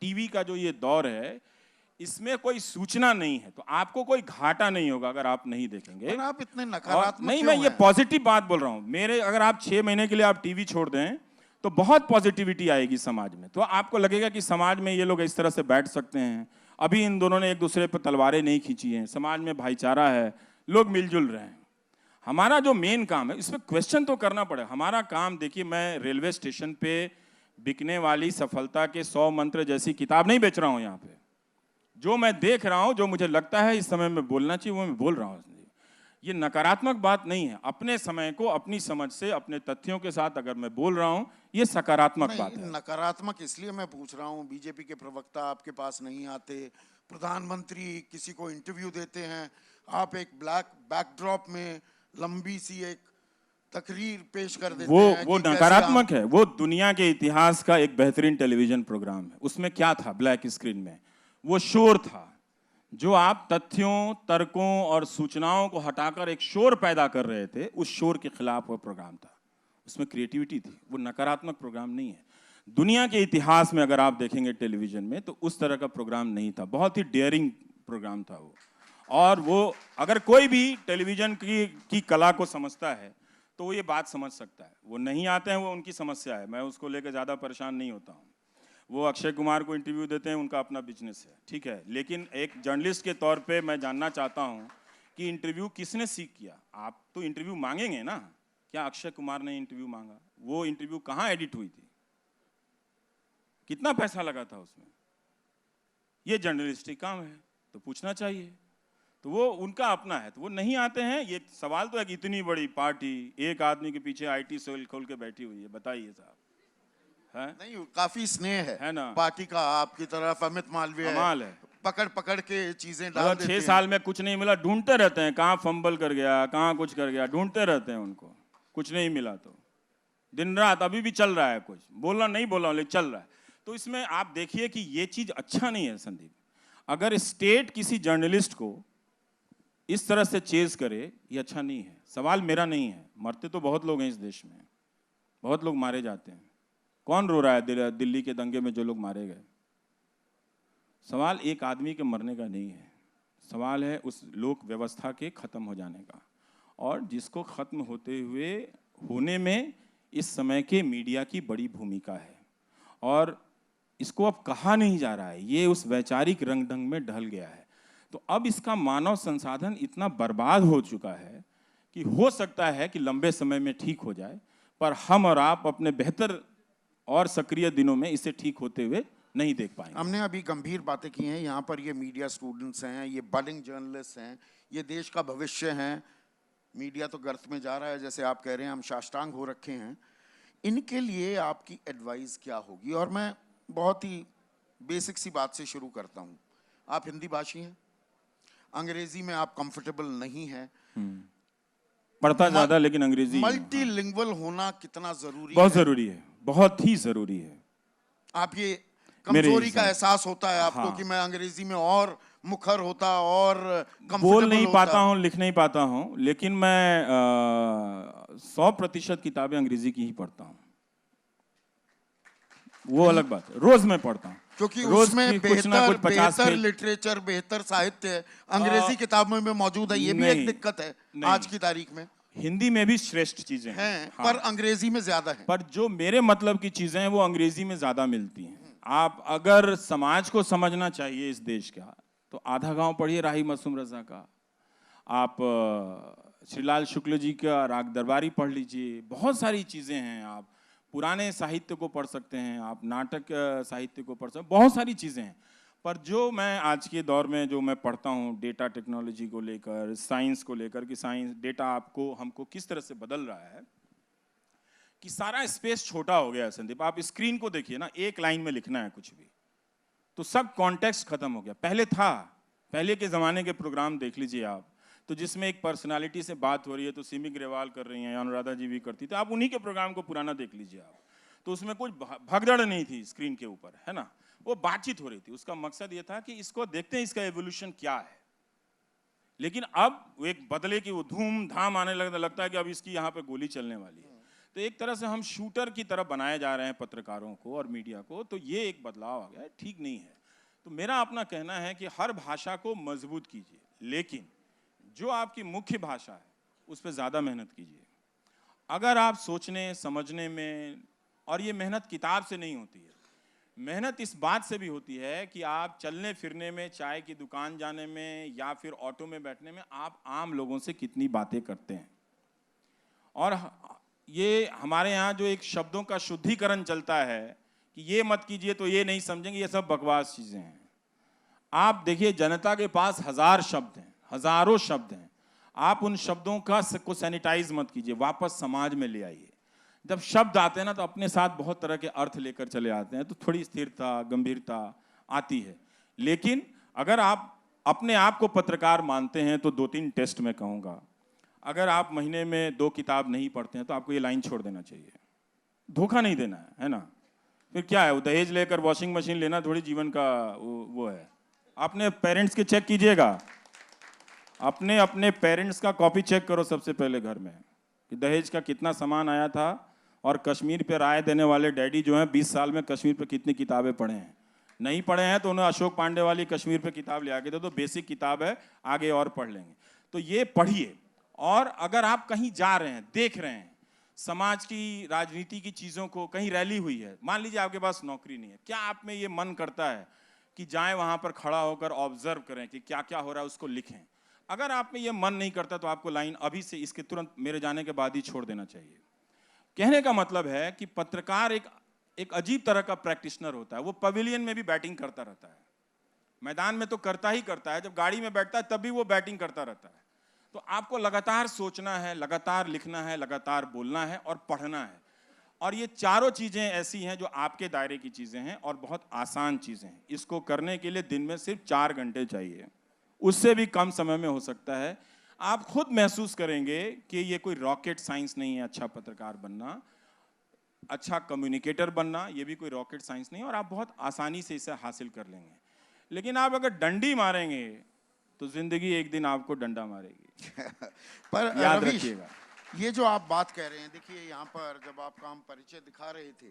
टीवी का जो ये दौर है, इसमें कोई सूचना नहीं है, तो आपको कोई घाटा नहीं होगा अगर आप नहीं देखेंगे। आप इतने नकारात्मक नहीं, मैं ये पॉजिटिव बात बोल रहा हूं। मेरे अगर आप 6 महीने के लिए आप टीवी छोड़ दें तो बहुत पॉजिटिविटी आएगी समाज में। तो आपको लगेगा कि समाज में ये लोग इस तरह से बैठ सकते हैं। अभी इन दोनों ने एक दूसरे पर तलवारें नहीं खींची हैं, समाज में भाईचारा है, लोग मिलजुल रहे हैं। हमारा जो मेन काम है, इस पर क्वेश्चन तो करना पड़ेगा। हमारा काम, देखिए, मैं रेलवे स्टेशन पे बिकने वाली सफलता के 100 मंत्र जैसी किताब नहीं बेच रहा हूं। यहाँ पे जो मैं देख रहा हूं, जो मुझे लगता है इस समय में बोलना चाहिए, वो मैं बोल रहा हूं। ये नकारात्मक बात नहीं है। अपने समय को अपनी समझ से, अपने तथ्यों के साथ अगर मैं बोल रहा हूं, ये सकारात्मक बात है। नकारात्मक इसलिए मैं पूछ रहा हूं, बीजेपी के प्रवक्ता आपके पास नहीं आते, प्रधानमंत्री किसी को इंटरव्यू देते हैं, आप एक ब्लैक बैकड्रॉप में लंबी सी एक तकरीर पेश कर देते हैं। वो नकारात्मक है। वो दुनिया के इतिहास का एक बेहतरीन टेलीविजन प्रोग्राम है। उसमें क्या था? ब्लैक स्क्रीन में वो शोर था, जो आप तथ्यों, तर्कों और सूचनाओं को हटाकर एक शोर पैदा कर रहे थे, उस शोर के खिलाफ वो प्रोग्राम था। उसमें क्रिएटिविटी थी। वो नकारात्मक प्रोग्राम नहीं है। दुनिया के इतिहास में अगर आप देखेंगे टेलीविजन में, तो उस तरह का प्रोग्राम नहीं था। बहुत ही डेयरिंग प्रोग्राम था वो। और वो अगर कोई भी टेलीविजन की कला को समझता है तो वो ये बात समझ सकता है। वो नहीं आते हैं, वो उनकी समस्या है, मैं उसको लेकर ज़्यादा परेशान नहीं होता हूँ। वो अक्षय कुमार को इंटरव्यू देते हैं, उनका अपना बिजनेस है, ठीक है। लेकिन एक जर्नलिस्ट के तौर पे मैं जानना चाहता हूँ कि इंटरव्यू किसने सीख किया? आप तो इंटरव्यू मांगेंगे ना। क्या अक्षय कुमार ने इंटरव्यू मांगा? वो इंटरव्यू कहाँ एडिट हुई थी? कितना पैसा लगा था उसमें? ये जर्नलिस्टिक काम है, तो पूछना चाहिए। तो वो उनका अपना है, तो वो नहीं आते हैं। ये सवाल तो है कि इतनी बड़ी पार्टी एक आदमी के पीछे आईटी सेल खोल के बैठी हुई है, बताइए साहब। है नहीं, काफी स्नेह है ना पार्टी का आपकी तरफ। अमित मालवीय कमाल है, पकड़ के चीजें डाल देते हैं। 6 साल में कुछ नहीं मिला, ढूंढते रहते हैं, कहाँ फंबल कर गया, कहाँ कुछ कर गया, ढूंढते रहते हैं उनको। कुछ नहीं मिला तो दिन रात अभी भी चल रहा है, कुछ बोलना नहीं बोला लेकिन चल रहा है। तो इसमें आप देखिए कि ये चीज अच्छा नहीं है संदीप। अगर स्टेट किसी जर्नलिस्ट को इस तरह से चेज करे, ये अच्छा नहीं है। सवाल मेरा नहीं है, मरते तो बहुत लोग हैं इस देश में, बहुत लोग मारे जाते हैं। कौन रो रहा है दिल्ली के दंगे में जो लोग मारे गए? सवाल एक आदमी के मरने का नहीं है, सवाल है उस लोक व्यवस्था के खत्म हो जाने का, और जिसको खत्म होने में इस समय के मीडिया की बड़ी भूमिका है। और इसको अब कहा नहीं जा रहा है, ये उस वैचारिक रंग ढंग में ढल गया है। तो अब इसका मानव संसाधन इतना बर्बाद हो चुका है कि हो सकता है कि लंबे समय में ठीक हो जाए, पर हम और आप अपने बेहतर और सक्रिय दिनों में इसे ठीक होते हुए नहीं देख पाएंगे। हमने अभी गंभीर बातें की हैं, यहाँ पर ये मीडिया स्टूडेंट्स हैं, ये बडिंग जर्नलिस्ट हैं, ये देश का भविष्य हैं। मीडिया तो गर्त में जा रहा है, जैसे आप कह रहे हैं, हम साष्टांग हो रखे हैं। इनके लिए आपकी एडवाइस क्या होगी? और मैं बहुत ही बेसिक सी बात से शुरू करता हूँ। आप हिंदी भाषी हैं, अंग्रेजी में आप कंफर्टेबल नहीं हैं, पढ़ता ज्यादा लेकिन अंग्रेजी मल्टीलिंगुअल होना कितना जरूरी बहुत है? जरूरी है, बहुत ही जरूरी है। आप ये कमजोरी का एहसास होता है आपको? हाँ। कि मैं अंग्रेजी में और मुखर होता और बोल नहीं होता। पाता हूँ, लिख नहीं पाता हूँ, लेकिन मैं 100% किताबें अंग्रेजी की ही पढ़ता हूँ। वो अलग बात है, रोज मैं पढ़ता हूँ, क्योंकि रोज उसमें की कुछ ना कुछ 50 बेहतर पेज। लिटरेचर, बेहतर साहित्य अंग्रेजी किताबों में मौजूद है। ये भी एक नहीं, दिक्कत है नहीं। आज की तारीख में। हिंदी में भी श्रेष्ठ चीजें हैं, हाँ। पर अंग्रेजी में ज्यादा है। पर जो मेरे मतलब की चीजें हैं वो अंग्रेजी में ज्यादा मिलती हैं। आप अगर समाज को समझना चाहिए इस देश का, तो आधा गांव पढ़िए राही मासूम रजा का, आप श्रीलाल शुक्ल जी का राग दरबारी पढ़ लीजिए, बहुत सारी चीजें हैं। आप पुराने साहित्य को पढ़ सकते हैं, आप नाटक साहित्य को पढ़ सकते हैं, बहुत सारी चीजें हैं। पर जो मैं आज के दौर में जो मैं पढ़ता हूँ डेटा टेक्नोलॉजी को लेकर, साइंस को लेकर, कि साइंस डेटा आपको हमको किस तरह से बदल रहा है, कि सारा स्पेस छोटा हो गया है संदीप। आप स्क्रीन को देखिए ना, एक लाइन में लिखना है कुछ भी तो सब कॉन्टेक्स्ट खत्म हो गया। पहले था, पहले के जमाने के प्रोग्राम देख लीजिए आप, तो जिसमें एक पर्सनालिटी से बात हो रही है, तो सिमी ग्रेवाल कर रही हैं, अनुराधा जी भी करती थी, आप उन्हीं के प्रोग्राम को पुराना देख लीजिए आप, तो उसमें कुछ भगदड़ नहीं थी स्क्रीन के ऊपर, है ना, वो बातचीत हो रही थी। उसका मकसद ये था कि इसको देखते हैं इसका एवोल्यूशन क्या है। लेकिन अब वो एक बदले की वो धूम धाम आने लगता है कि अब इसकी यहाँ पे गोली चलने वाली है। तो एक तरह से हम शूटर की तरफ बनाए जा रहे हैं पत्रकारों को और मीडिया को, तो ये एक बदलाव आ गया है, ठीक नहीं है। तो मेरा अपना कहना है कि हर भाषा को मजबूत कीजिए, लेकिन जो आपकी मुख्य भाषा है उस पर ज़्यादा मेहनत कीजिए। अगर आप सोचने समझने में, और ये मेहनत किताब से नहीं होती है, मेहनत इस बात से भी होती है कि आप चलने फिरने में, चाय की दुकान जाने में या फिर ऑटो में बैठने में आप आम लोगों से कितनी बातें करते हैं। और ये हमारे यहाँ जो एक शब्दों का शुद्धिकरण चलता है कि ये मत कीजिए तो ये नहीं समझेंगे, ये सब बकवास चीज़ें हैं। आप देखिए जनता के पास 1000 शब्द हैं, हजारों शब्द हैं, आप उन शब्दों को सैनिटाइज मत कीजिए, वापस समाज में ले आइए। जब शब्द आते हैं ना तो अपने साथ बहुत तरह के अर्थ लेकर चले आते हैं, तो थोड़ी स्थिरता गंभीरता आती है। लेकिन अगर आप अपने आप को पत्रकार मानते हैं तो 2-3 टेस्ट में कहूँगा, अगर आप महीने में 2 किताब नहीं पढ़ते हैं तो आपको ये लाइन छोड़ देना चाहिए, धोखा नहीं देना है ना। फिर क्या है, वो दहेज लेकर वॉशिंग मशीन लेना थोड़ी जीवन का वो है। अपने पेरेंट्स के चेक कीजिएगा, अपने पेरेंट्स का कॉपी चेक करो सबसे पहले घर में, कि दहेज का कितना सामान आया था, और कश्मीर पे राय देने वाले डैडी जो हैं 20 साल में कश्मीर पे कितनी किताबें पढ़े हैं। नहीं पढ़े हैं तो उन्हें अशोक पांडे वाली कश्मीर पे किताब ले आके दो, तो बेसिक किताब है, आगे और पढ़ लेंगे। तो ये पढ़िए। और अगर आप कहीं जा रहे हैं, देख रहे हैं समाज की, राजनीति की चीज़ों को, कहीं रैली हुई है, मान लीजिए आपके पास नौकरी नहीं है, क्या आप में ये मन करता है कि जाएं वहाँ पर खड़ा होकर ऑब्जर्व करें कि क्या क्या हो रहा है, उसको लिखें? अगर आप में ये मन नहीं करता तो आपको लाइन अभी से इसके तुरंत मेरे जाने के बाद ही छोड़ देना चाहिए। कहने का मतलब है कि पत्रकार एक अजीब तरह का प्रैक्टिशनर होता है। वो पवेलियन में भी बैटिंग करता रहता है, मैदान में तो करता ही करता है, जब गाड़ी में बैठता है तब भी वो बैटिंग करता रहता है। तो आपको लगातार सोचना है, लगातार लिखना है, लगातार बोलना है और पढ़ना है। और ये चारों चीज़ें ऐसी हैं जो आपके दायरे की चीज़ें हैं और बहुत आसान चीज़ें हैं। इसको करने के लिए दिन में सिर्फ 4 घंटे चाहिए, उससे भी कम समय में हो सकता है। आप खुद महसूस करेंगे कि ये कोई रॉकेट साइंस नहीं है। अच्छा पत्रकार बनना, अच्छा कम्युनिकेटर बनना, ये भी कोई रॉकेट साइंस नहीं है, और आप बहुत आसानी से इसे हासिल कर लेंगे। लेकिन आप अगर डंडी मारेंगे तो जिंदगी एक दिन आपको डंडा मारेगी। पर याद रवीश, रखिएगा। ये जो आप बात कह रहे हैं, देखिए यहाँ पर जब आपका हम परिचय दिखा रहे थे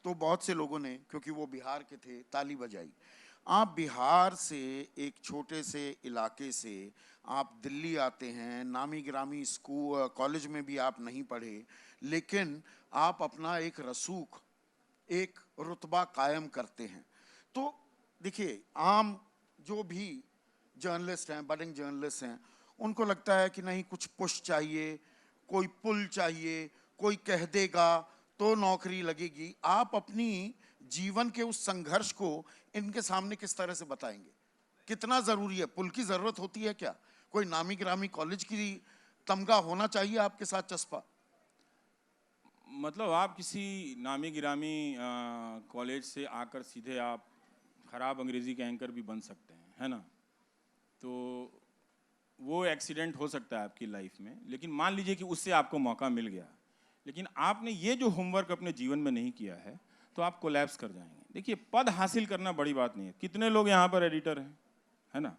तो बहुत से लोगों ने, क्योंकि वो बिहार के थे, ताली बजाई। आप बिहार से एक छोटे से इलाके से आप दिल्ली आते हैं, नामी गिरामी स्कूल कॉलेज में भी आप नहीं पढ़े, लेकिन आप अपना एक रसूख एक रुतबा कायम करते हैं। तो देखिए, आम जो भी जर्नलिस्ट हैं, बडिंग जर्नलिस्ट हैं, उनको लगता है कि नहीं, कुछ पुश चाहिए, कोई पुल चाहिए, कोई कह देगा तो नौकरी लगेगी। आप अपनी जीवन के उस संघर्ष को इनके सामने किस तरह से बताएंगे? कितना जरूरी है? पुल की जरूरत होती है क्या? कोई नामी गिरामी कॉलेज की तमगा होना चाहिए आपके साथ चस्पा? मतलब आप किसी नामी गिरामी कॉलेज से आकर सीधे आप खराब अंग्रेजी के एंकर भी बन सकते हैं, है ना? तो वो एक्सीडेंट हो सकता है आपकी लाइफ में, लेकिन मान लीजिए कि उससे आपको मौका मिल गया, लेकिन आपने ये जो होमवर्क अपने जीवन में नहीं किया है, तो आप कोलैप्स कर जाएंगे। देखिए, पद हासिल करना बड़ी बात नहीं है। कितने लोग यहाँ पर एडिटर हैं, है ना?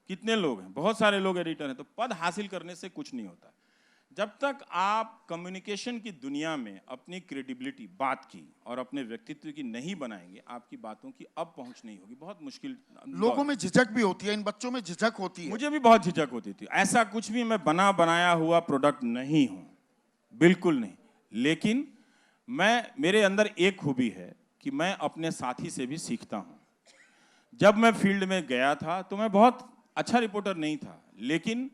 कितने लोग हैं? बहुत सारे लोग एडिटर हैं। तो पद हासिल करने से कुछ नहीं होता। जब तक आप कम्युनिकेशन की दुनिया में अपनी क्रेडिबिलिटी, बात की और अपने व्यक्तित्व की नहीं बनाएंगे, आपकी बातों की अब पहुंच नहीं होगी। बहुत मुश्किल। लोगों में झिझक भी होती है, इन बच्चों में झिझक होती है। मुझे भी बहुत झिझक होती थी। ऐसा कुछ भी मैं बना बनाया हुआ प्रोडक्ट नहीं हूं, बिल्कुल नहीं। लेकिन मेरे अंदर एक खूबी है कि मैं अपने साथी से भी सीखता हूं। जब मैं फील्ड में गया था तो मैं बहुत अच्छा रिपोर्टर नहीं था, लेकिन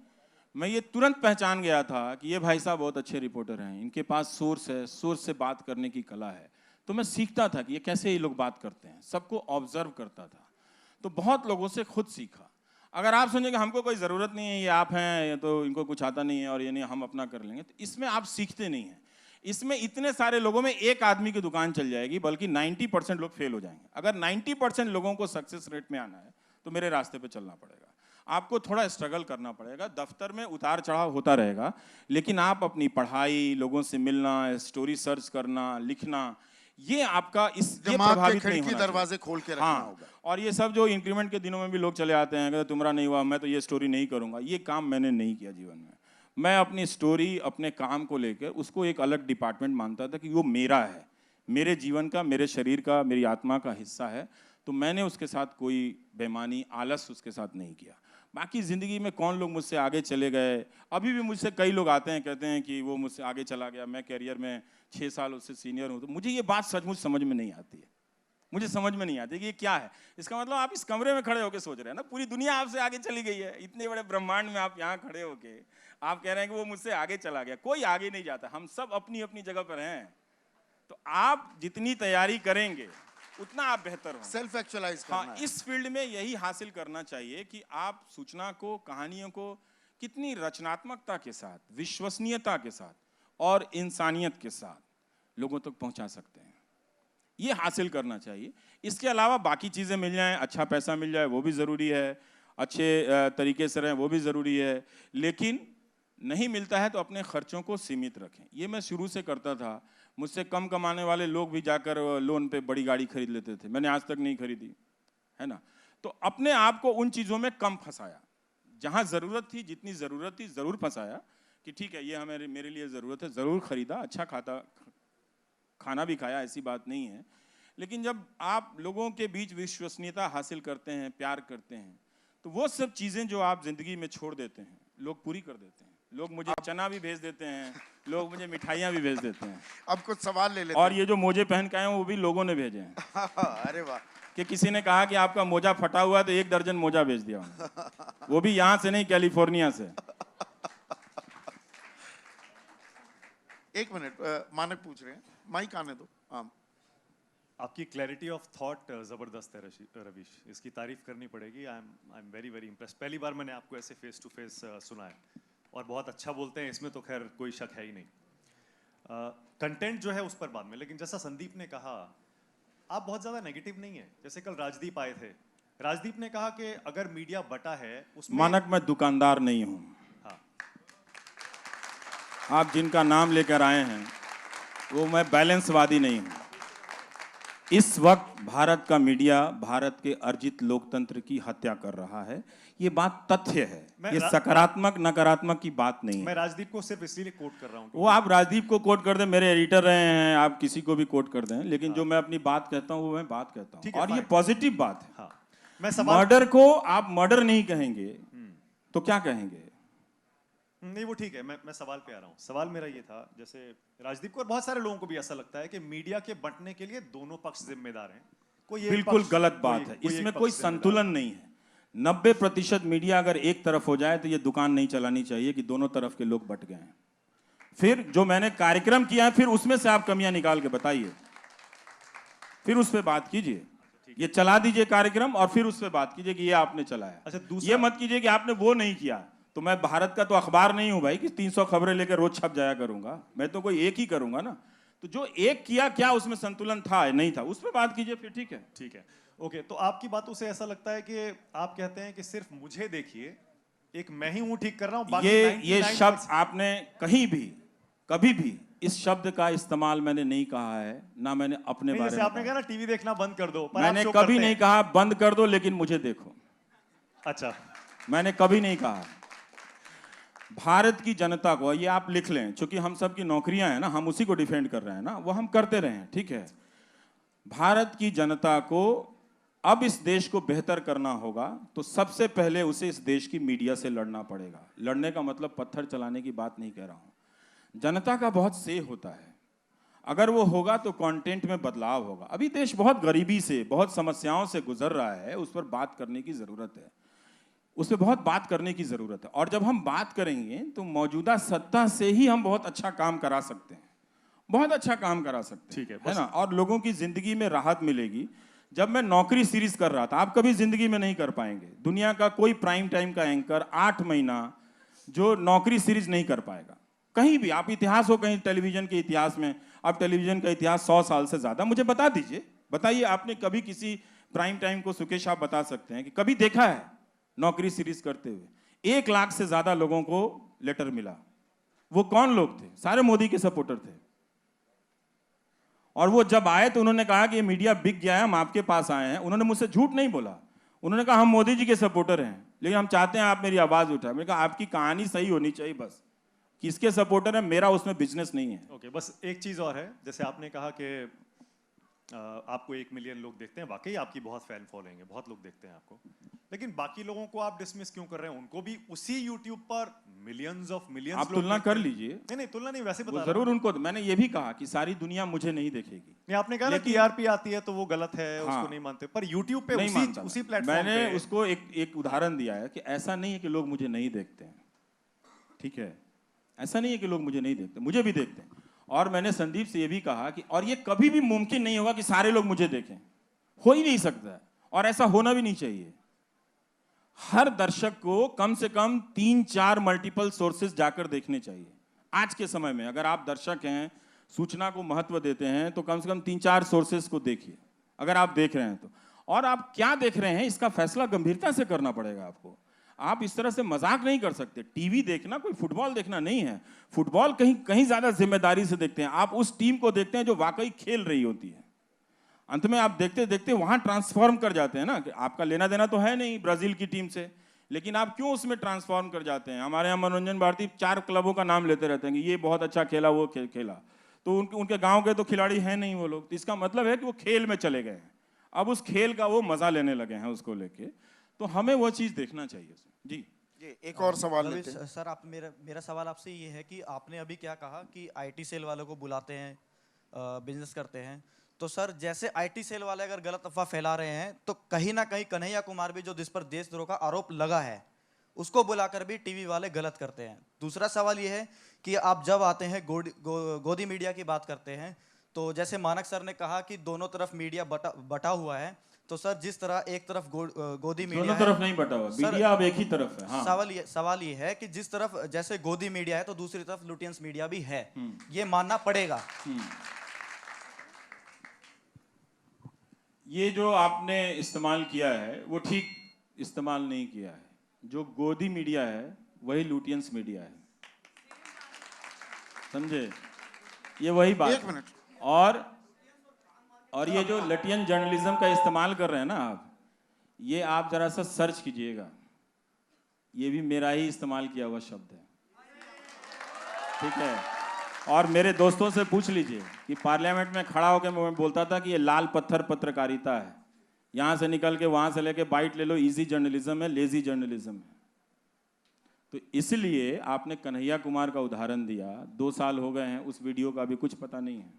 मैं ये तुरंत पहचान गया था कि ये भाई साहब बहुत अच्छे रिपोर्टर हैं, इनके पास सोर्स है, सोर्स से बात करने की कला है। तो मैं सीखता था कि ये कैसे ये लोग बात करते हैं, सबको ऑब्जर्व करता था। तो बहुत लोगों से खुद सीखा। अगर आप समझें कि हमको कोई ज़रूरत नहीं है, ये आप हैं, ये तो इनको कुछ आता नहीं है और ये नहीं, हम अपना कर लेंगे, तो इसमें आप सीखते नहीं हैं। इसमें इतने सारे लोगों में एक आदमी की दुकान चल जाएगी, बल्कि 90% लोग फेल हो जाएंगे। अगर 90% लोगों को सक्सेस रेट में आना है तो मेरे रास्ते पे चलना पड़ेगा। आपको थोड़ा स्ट्रगल करना पड़ेगा। दफ्तर में उतार चढ़ाव होता रहेगा, लेकिन आप अपनी पढ़ाई, लोगों से मिलना, स्टोरी सर्च करना, लिखना, ये आपका ये प्रभावित नहीं होना दरवाजे खोल के रखना होगा। और ये सब जो इंक्रीमेंट के दिनों में भी लोग चले आते हैं, कहते तुम्हारा नहीं हुआ, मैं तो ये स्टोरी नहीं करूंगा, ये काम मैंने नहीं किया जीवन में। मैं अपनी स्टोरी, अपने काम को लेकर उसको एक अलग डिपार्टमेंट मानता था कि वो मेरा है, मेरे जीवन का, मेरे शरीर का, मेरी आत्मा का हिस्सा है। तो मैंने उसके साथ कोई बेईमानी, आलस उसके साथ नहीं किया। बाकी ज़िंदगी में कौन लोग मुझसे आगे चले गए, अभी भी मुझसे कई लोग आते हैं, कहते हैं कि वो मुझसे आगे चला गया, मैं कैरियर में 6 साल उससे सीनियर हूँ। तो मुझे ये बात सचमुच समझ में नहीं आती है। मुझे समझ में नहीं आती कि ये क्या है। इसका मतलब आप इस कमरे में खड़े होकर सोच रहे हैं ना, पूरी दुनिया आपसे आगे चली गई है। इतने बड़े ब्रह्मांड में आप यहाँ खड़े होके आप कह रहे हैं कि वो मुझसे आगे चला गया। कोई आगे नहीं जाता, हम सब अपनी अपनी जगह पर हैं। तो आप जितनी तैयारी करेंगे उतना आप बेहतर हो। सेल्फ एक्चुअलाइज करना है। इस फील्ड में यही हासिल करना चाहिए कि आप सूचना को, कहानियों को कितनी रचनात्मकता के साथ, विश्वसनीयता के साथ और इंसानियत के साथ लोगों तक पहुंचा सकते हैं, ये हासिल करना चाहिए। इसके अलावा बाकी चीज़ें मिल जाएं, अच्छा पैसा मिल जाए वो भी ज़रूरी है, अच्छे तरीके से रहें वो भी ज़रूरी है, लेकिन नहीं मिलता है तो अपने खर्चों को सीमित रखें। ये मैं शुरू से करता था। मुझसे कम कमाने वाले लोग भी जाकर लोन पे बड़ी गाड़ी खरीद लेते थे, मैंने आज तक नहीं खरीदी, है ना? तो अपने आप को उन चीज़ों में कम फंसाया। जहाँ ज़रूरत थी, जितनी ज़रूरत थी, ज़रूर फंसाया कि ठीक है ये हमें, मेरे लिए ज़रूरत है, ज़रूर खरीदा, अच्छा खाना भी खाया, ऐसी बात नहीं है। लेकिन जब आप लोगों के बीच विश्वसनीयता हासिल करते हैं, प्यार करते हैं, तो वो सब चीज़ें जो आप ज़िंदगी में छोड़ देते हैं, लोग पूरी कर देते हैं। लोग मुझे चना भी भेज देते हैं, लोग मुझे मिठाइयाँ भी भेज देते हैं। अब कुछ सवाल ले लेते और ये जो मोजे पहन के आए हैं वो भी लोगों ने भेजे हैं। अरे वाह। कि किसी ने कहा कि आपका मोजा फटा हुआ है तो 1 दर्जन मोजा भेज दिया वो भी यहाँ से नहीं, कैलिफोर्निया से। एक मिनट, मानक पूछ रहे हैं, माइक आने दो। हाँ, आपकी क्लैरिटी ऑफ थॉट ज़बरदस्त है रवीश, इसकी तारीफ करनी पड़ेगी। I am very very impressed. पहली बार मैंने आपको ऐसे फेस टू फेस सुना है और बहुत अच्छा बोलते हैं, इसमें तो खैर कोई शक है ही नहीं। कंटेंट जो है उस पर बाद में, लेकिन जैसा संदीप ने कहा, आप बहुत ज़्यादा नेगेटिव नहीं है। जैसे कल राजदीप आए थे, राजदीप ने कहा कि अगर मीडिया बटा है उसमें, मानक मैं दुकानदार नहीं हूँ। हाँ, आप जिनका नाम लेकर आए हैं वो मैं बैलेंसवादी नहीं हूँ। इस वक्त भारत का मीडिया भारत के अर्जित लोकतंत्र की हत्या कर रहा है, ये बात तथ्य है। ये सकारात्मक नकारात्मक की बात नहीं है। मैं राजदीप को सिर्फ इसलिए कोट कर रहा हूँ। वो आप राजदीप को कोट कर दें, मेरे एडिटर रहे हैं, आप किसी को भी कोट कर दें, लेकिन जो मैं अपनी बात कहता हूँ वो मैं बात कहता हूँ, और ये पॉजिटिव बात है। हाँ, मैं मर्डर को आप मर्डर नहीं कहेंगे तो क्या कहेंगे? नहीं वो ठीक है, मैं सवाल पे आ रहा हूँ। सवाल मेरा ये था, जैसे राजदीप को और बहुत सारे लोगों को भी ऐसा लगता है कि मीडिया के बंटने के लिए दोनों पक्ष जिम्मेदार हैं। कोई एक बिल्कुल पक्ष- गलत बात है, कोई एक इसमें पक्ष कोई जिम्मेदार संतुलन नहीं है। 90% मीडिया अगर एक तरफ हो जाए तो ये दुकान नहीं चलानी चाहिए कि दोनों तरफ के लोग बट गए हैं। फिर जो मैंने कार्यक्रम किया है, फिर उसमें से आप कमियां निकाल के बताइए, फिर उस पर बात कीजिए। ये चला दीजिए कार्यक्रम और फिर उस पर बात कीजिए कि ये आपने चलाया। अच्छा, दूसरा- ये मत कीजिए कि आपने वो नहीं किया। तो मैं भारत का तो अखबार नहीं हूं भाई कि 300 खबरें लेकर रोज छप जाया करूंगा। मैं तो कोई एक ही करूंगा ना। तो जो एक किया, क्या उसमें संतुलन था नहीं था, उस पर बात कीजिए, फिर ठीक है। ठीक है, ओके। तो आपकी बातों से ऐसा लगता है कि आप कहते हैं कि सिर्फ मुझे देखिए, एक मैं ही हूं ठीक कर रहा हूं, बाकी ये 99% शब्द आपने कहीं भी कभी भी इस शब्द का इस्तेमाल मैंने नहीं कहा है, ना मैंने अपने नहीं, बारे जैसे में आपने कहा। कहा ना टीवी देखना बंद कर दो, पर मैंने आप शो कभी करते नहीं हैं। कहा बंद कर दो, लेकिन मुझे देखो। अच्छा, मैंने कभी नहीं कहा। भारत की जनता को, ये आप लिख लें, क्योंकि हम सब की नौकरियां हैं ना, हम उसी को डिफेंड कर रहे हैं ना, वो हम करते रहे हैं, ठीक है। भारत की जनता को अब इस देश को बेहतर करना होगा तो सबसे पहले उसे इस देश की मीडिया से लड़ना पड़ेगा। लड़ने का मतलब पत्थर चलाने की बात नहीं कह रहा हूं। जनता का बहुत से होता है, अगर वो होगा तो कंटेंट में बदलाव होगा। अभी देश बहुत गरीबी से, बहुत समस्याओं से गुजर रहा है, उस पर बात करने की जरूरत है, उस पर बहुत बात करने की जरूरत है। और जब हम बात करेंगे तो मौजूदा सत्ता से ही हम बहुत अच्छा काम करा सकते हैं, बहुत अच्छा काम करा सकते हैं, ठीक है ना। और लोगों की जिंदगी में राहत मिलेगी। जब मैं नौकरी सीरीज कर रहा था, आप कभी जिंदगी में नहीं कर पाएंगे, दुनिया का कोई प्राइम टाइम का एंकर 8 महीना जो नौकरी सीरीज नहीं कर पाएगा कहीं भी। आप इतिहास हो कहीं टेलीविजन के इतिहास में, अब टेलीविजन का इतिहास 100 साल से ज्यादा, मुझे बता दीजिए, बताइए आपने कभी किसी प्राइम टाइम को, सुकेश आप बता सकते हैं कि कभी देखा है नौकरी सीरीज करते हुए? 1 लाख से ज्यादा लोगों को लेटर मिला। वो कौन लोग थे? सारे मोदी के सपोर्टर थे। और वो जब आए तो उन्होंने कहा कि ये मीडिया बिक गया है, हम आपके पास आए हैं। उन्होंने मुझसे झूठ नहीं बोला, उन्होंने कहा हम मोदी जी के सपोर्टर हैं, लेकिन हम चाहते हैं आप मेरी आवाज उठाएं। मैंने कहा आपकी कहानी सही होनी चाहिए, बस किसके सपोर्टर है, मेरा उसमें बिजनेस नहीं है। ओके, बस एक चीज और है, जैसे आपने कहा कि आपको 1 मिलियन लोग देखते हैं, वाकई आपकी बहुत फैन फॉलोइंग है, बहुत लोग देखते हैं आपको, लेकिन बाकी लोगों को आप डिसमिस क्यों कर रहे हैं? उनको भी उसी यूट्यूब पर मिलियंस ऑफ मिलियंस आप तुलना कर लीजिए। नहीं, तुलना नहीं, वैसे वो बता रहा जरूर हूं। उनको, मैंने ये भी कहा कि सारी दुनिया मुझे नहीं देखेगी। नहीं, आपने कहा ना लेकिन- टीआरपी आती है तो वो गलत है, हाँ। उसको नहीं मानते, पर यूट्यूब पे नहीं मानता उसी मैं। प्लेटफॉर्म मैंने पे उसको एक उदाहरण दिया है कि ऐसा नहीं है कि लोग मुझे नहीं देखते हैं, ठीक है, ऐसा नहीं है कि लोग मुझे नहीं देखते, मुझे भी देखते हैं। और मैंने संदीप से ये भी कहा कि और ये कभी भी मुमकिन नहीं होगा कि सारे लोग मुझे देखें, हो ही नहीं सकता है, और ऐसा होना भी नहीं चाहिए। हर दर्शक को कम से कम 3-4 मल्टीपल सोर्सेज जाकर देखने चाहिए। आज के समय में अगर आप दर्शक हैं, सूचना को महत्व देते हैं, तो कम से कम 3-4 सोर्सेज को देखिए, अगर आप देख रहे हैं तो। और आप क्या देख रहे हैं इसका फैसला गंभीरता से करना पड़ेगा आपको। आप इस तरह से मजाक नहीं कर सकते। टीवी देखना कोई फुटबॉल देखना नहीं है। फुटबॉल कहीं कहीं ज्यादा जिम्मेदारी से देखते हैं। आप उस टीम को देखते हैं जो वाकई खेल रही होती है। अंत में आप देखते देखते वहां ट्रांसफॉर्म कर जाते हैं ना, कि आपका लेना देना तो है नहीं ब्राजील की टीम से, लेकिन आप क्यों उसमें ट्रांसफॉर्म कर जाते हैं। हमारे यहाँ मनोरंजन भारती 4 क्लबों का नाम लेते रहते हैं कि ये बहुत अच्छा खेला, वो खेला, तो उनके गांव के तो खिलाड़ी हैं नहीं वो लोग, तो इसका मतलब है कि वो खेल में चले गए हैं। अब उस खेल का वो मजा लेने लगे हैं उसको लेके, तो हमें वो चीज देखना चाहिए। जी ये एक और सवाल लेते हैं। सर, आप मेरा सवाल आपसे ये है कि आपने अभी क्या कहा कि आईटी सेल वालों को बुलाते हैं, बिजनेस करते हैं, तो सर जैसे आईटी सेल वाले अगर गलत अफवाह फैला रहे हैं तो कहीं ना कहीं कन्हैया कुमार भी, जो जिस पर देशद्रोह का आरोप लगा है, उसको बुलाकर भी टीवी वाले गलत करते हैं। दूसरा सवाल ये है कि आप जब आते हैं गोदी मीडिया की बात करते हैं, तो जैसे मानक सर ने कहा कि दोनों तरफ मीडिया बटा हुआ है, तो सर जिस तरह एक तरफ गोदी मीडिया दोनों तरफ नहीं बटा हुआ, मीडिया अब एक ही तरफ है। हाँ। सवाल ये है कि जिस तरफ जैसे गोदी मीडिया है तो दूसरी तरफ लुटियंस मीडिया भी है, ये मानना पड़ेगा। ये जो आपने इस्तेमाल किया है वो ठीक इस्तेमाल नहीं किया है। जो गोदी मीडिया है वही लुटियंस मीडिया है, समझे, ये वही बात एक है। मिनट। और ये जो लटियन जर्नलिज्म का इस्तेमाल कर रहे हैं ना आप, ये आप जरा सा सर्च कीजिएगा, ये भी मेरा ही इस्तेमाल किया हुआ शब्द है, ठीक है। और मेरे दोस्तों से पूछ लीजिए कि पार्लियामेंट में खड़ा होकर मैं बोलता था कि ये लाल पत्थर पत्रकारिता है, यहाँ से निकल के वहाँ से लेके बाइट ले लो, इजी जर्नलिज्म है, लेजी जर्नलिज्म है। तो इसलिए आपने कन्हैया कुमार का उदाहरण दिया, 2 साल हो गए हैं, उस वीडियो का भी कुछ पता नहीं है,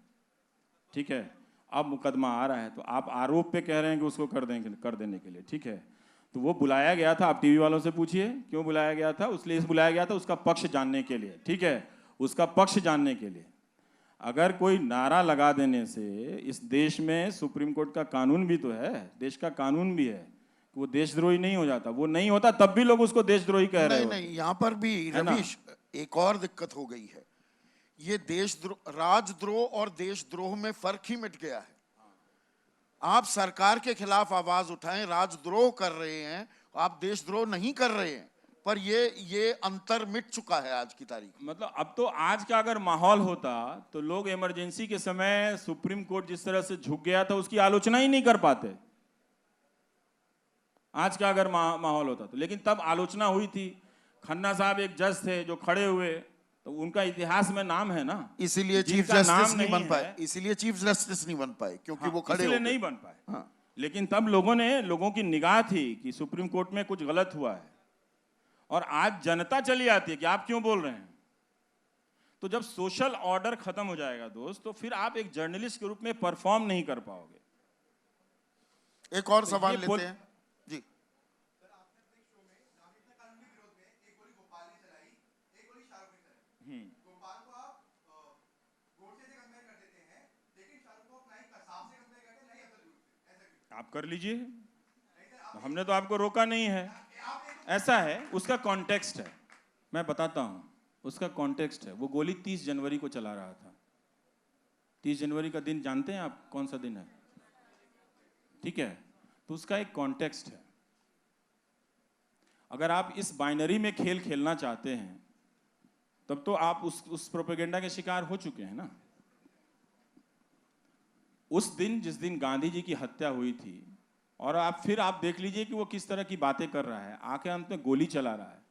ठीक है। अब मुकदमा आ रहा है तो आप आरोप पे कह रहे हैं कि उसको कर देने के लिए, ठीक है। तो वो बुलाया गया था, आप टीवी वालों से पूछिए क्यों बुलाया गया था। इसलिए बुलाया गया था उसका पक्ष जानने के लिए, ठीक है, उसका पक्ष जानने के लिए। अगर कोई नारा लगा देने से, इस देश में सुप्रीम कोर्ट का कानून भी तो है, देश का कानून भी है, वो देशद्रोही नहीं हो जाता। वो नहीं होता तब भी लोग उसको देशद्रोही कह रहे हैं। नहीं, यहाँ पर भी रवीश एक और दिक्कत हो गई है। ये देशद्रोह, राजद्रोह और देशद्रोह में फर्क ही मिट गया है। आप सरकार के खिलाफ आवाज उठाएं, राजद्रोह कर रहे हैं, आप देशद्रोह नहीं कर रहे हैं, पर ये अंतर मिट चुका है आज की तारीख में। मतलब अब तो आज का अगर माहौल होता तो लोग इमरजेंसी के समय सुप्रीम कोर्ट जिस तरह से झुक गया था उसकी आलोचना ही नहीं कर पाते, आज का अगर माहौल होता तो। लेकिन तब आलोचना हुई थी। खन्ना साहब एक जज थे जो खड़े हुए, तो उनका इतिहास में नाम है ना, इसीलिए चीफ जस्टिस नहीं बन पाए, इसीलिए चीफ जस्टिस नहीं बन पाए, क्योंकि वो खड़े इसलिए नहीं बन पाए। हाँ। लेकिन तब लोगों की निगाह थी कि सुप्रीम कोर्ट में कुछ गलत हुआ है, और आज जनता चली आती है कि आप क्यों बोल रहे हैं। तो जब सोशल ऑर्डर खत्म हो जाएगा दोस्त, तो फिर आप एक जर्नलिस्ट के रूप में परफॉर्म नहीं कर पाओगे। एक और सवाल लेते हैं जी। आप कर लीजिए, हमने तो आपको रोका नहीं है। ऐसा है, उसका कॉन्टेक्स्ट है, मैं बताता हूं, उसका कॉन्टेक्स्ट है। वो गोली 30 जनवरी को चला रहा था। 30 जनवरी का दिन जानते हैं आप कौन सा दिन है, ठीक है। तो उसका एक कॉन्टेक्स्ट है। अगर आप इस बाइनरी में खेल खेलना चाहते हैं तब तो आप उस प्रोपेगेंडा के शिकार हो चुके हैं ना। उस दिन, जिस दिन गांधी जी की हत्या हुई थी, और आप देख लीजिए कि वो किस तरह की बातें कर रहा है, आके अंत में गोली चला रहा है।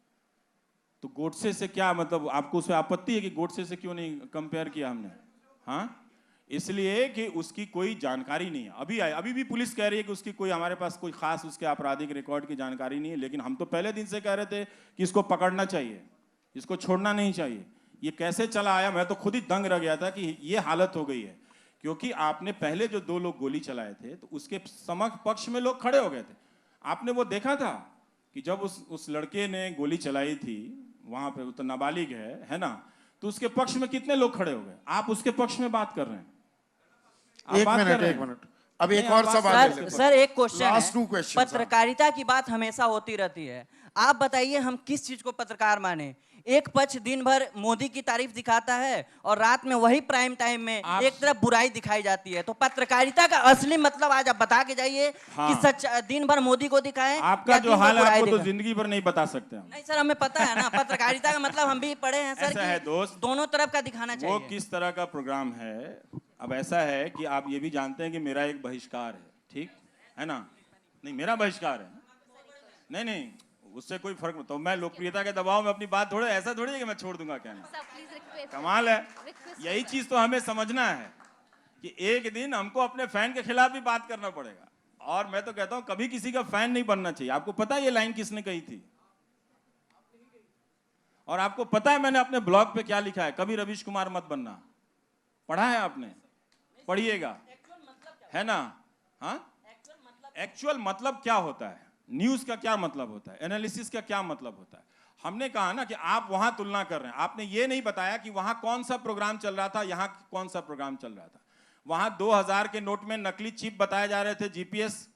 तो गोडसे से क्या मतलब, आपको उसमें आपत्ति है कि गोडसे से क्यों नहीं कंपेयर किया हमने? हाँ, इसलिए कि उसकी कोई जानकारी नहीं है। अभी भी पुलिस कह रही है कि उसकी कोई, हमारे पास कोई खास उसके आपराधिक रिकॉर्ड की जानकारी नहीं है। लेकिन हम तो पहले दिन से कह रहे थे कि इसको पकड़ना चाहिए, इसको छोड़ना नहीं चाहिए। ये कैसे चला आया, मैं तो खुद ही दंग रह गया था कि ये हालत हो गई है। क्योंकि आपने पहले जो 2 लोग गोली चलाए थे तो उसके समक्ष पक्ष में लोग खड़े हो गए थे। आपने वो देखा था कि जब उस लड़के ने गोली चलाई थी वहां पे, तो नाबालिग है ना, तो उसके पक्ष में कितने लोग खड़े हो गए। आप उसके पक्ष में बात कर रहे हैं। एक मिनट अब एक और सवाल सर, एक क्वेश्चन है। क्वेश्चन पत्रकारिता की बात हमेशा होती रहती है, आप बताइए हम किस चीज को पत्रकार माने? एक पक्ष दिन भर मोदी की तारीफ दिखाता है और रात में वही प्राइम टाइम में एक तरफ बुराई दिखाई जाती है। तो पत्रकारिता का असली मतलब आज आप बता के जाइए। हाँ। कि सच दिन भर मोदी को दिखाएं। आपका जो हाल है आपको तो जिंदगी भर नहीं बता सकते हम। नहीं सर, हमें पता है ना, पत्रकारिता का मतलब हम भी पढ़े हैं सर। ऐसा है दोस्त, दोनों तरफ का दिखाना चाहिए। वो किस तरह का प्रोग्राम है। अब ऐसा है कि आप ये भी जानते हैं कि मेरा एक बहिष्कार है, ठीक है ना? नहीं, मेरा बहिष्कार है, नहीं उससे कोई फर्क नहीं। तो मैं लोकप्रियता के दबाव में अपनी बात थोड़े, ऐसा थोड़ी है कि मैं छोड़ दूंगा कहना। कमाल है। यही चीज तो हमें समझना है कि एक दिन हमको अपने फैन के खिलाफ भी बात करना पड़ेगा। और मैं तो कहता हूं कभी किसी का फैन नहीं बनना चाहिए। आपको पता है ये लाइन किसने कही थी? और आपको पता है मैंने अपने ब्लॉग पे क्या लिखा है? कभी रवीश कुमार मत बनना। पढ़ा है आपने? पढ़िएगा, है ना? हाँ, एक्चुअल मतलब क्या होता है, न्यूज का क्या मतलब होता है, एनालिसिस का क्या मतलब होता है। हमने कहा ना कि आप वहां तुलना कर रहे हैं। आपने ये नहीं बताया कि वहां कौन सा प्रोग्राम चल रहा था, यहां कौन सा प्रोग्राम चल रहा था। वहां 2000 के नोट में नकली चिप बताए जा रहे थे, जीपीएस,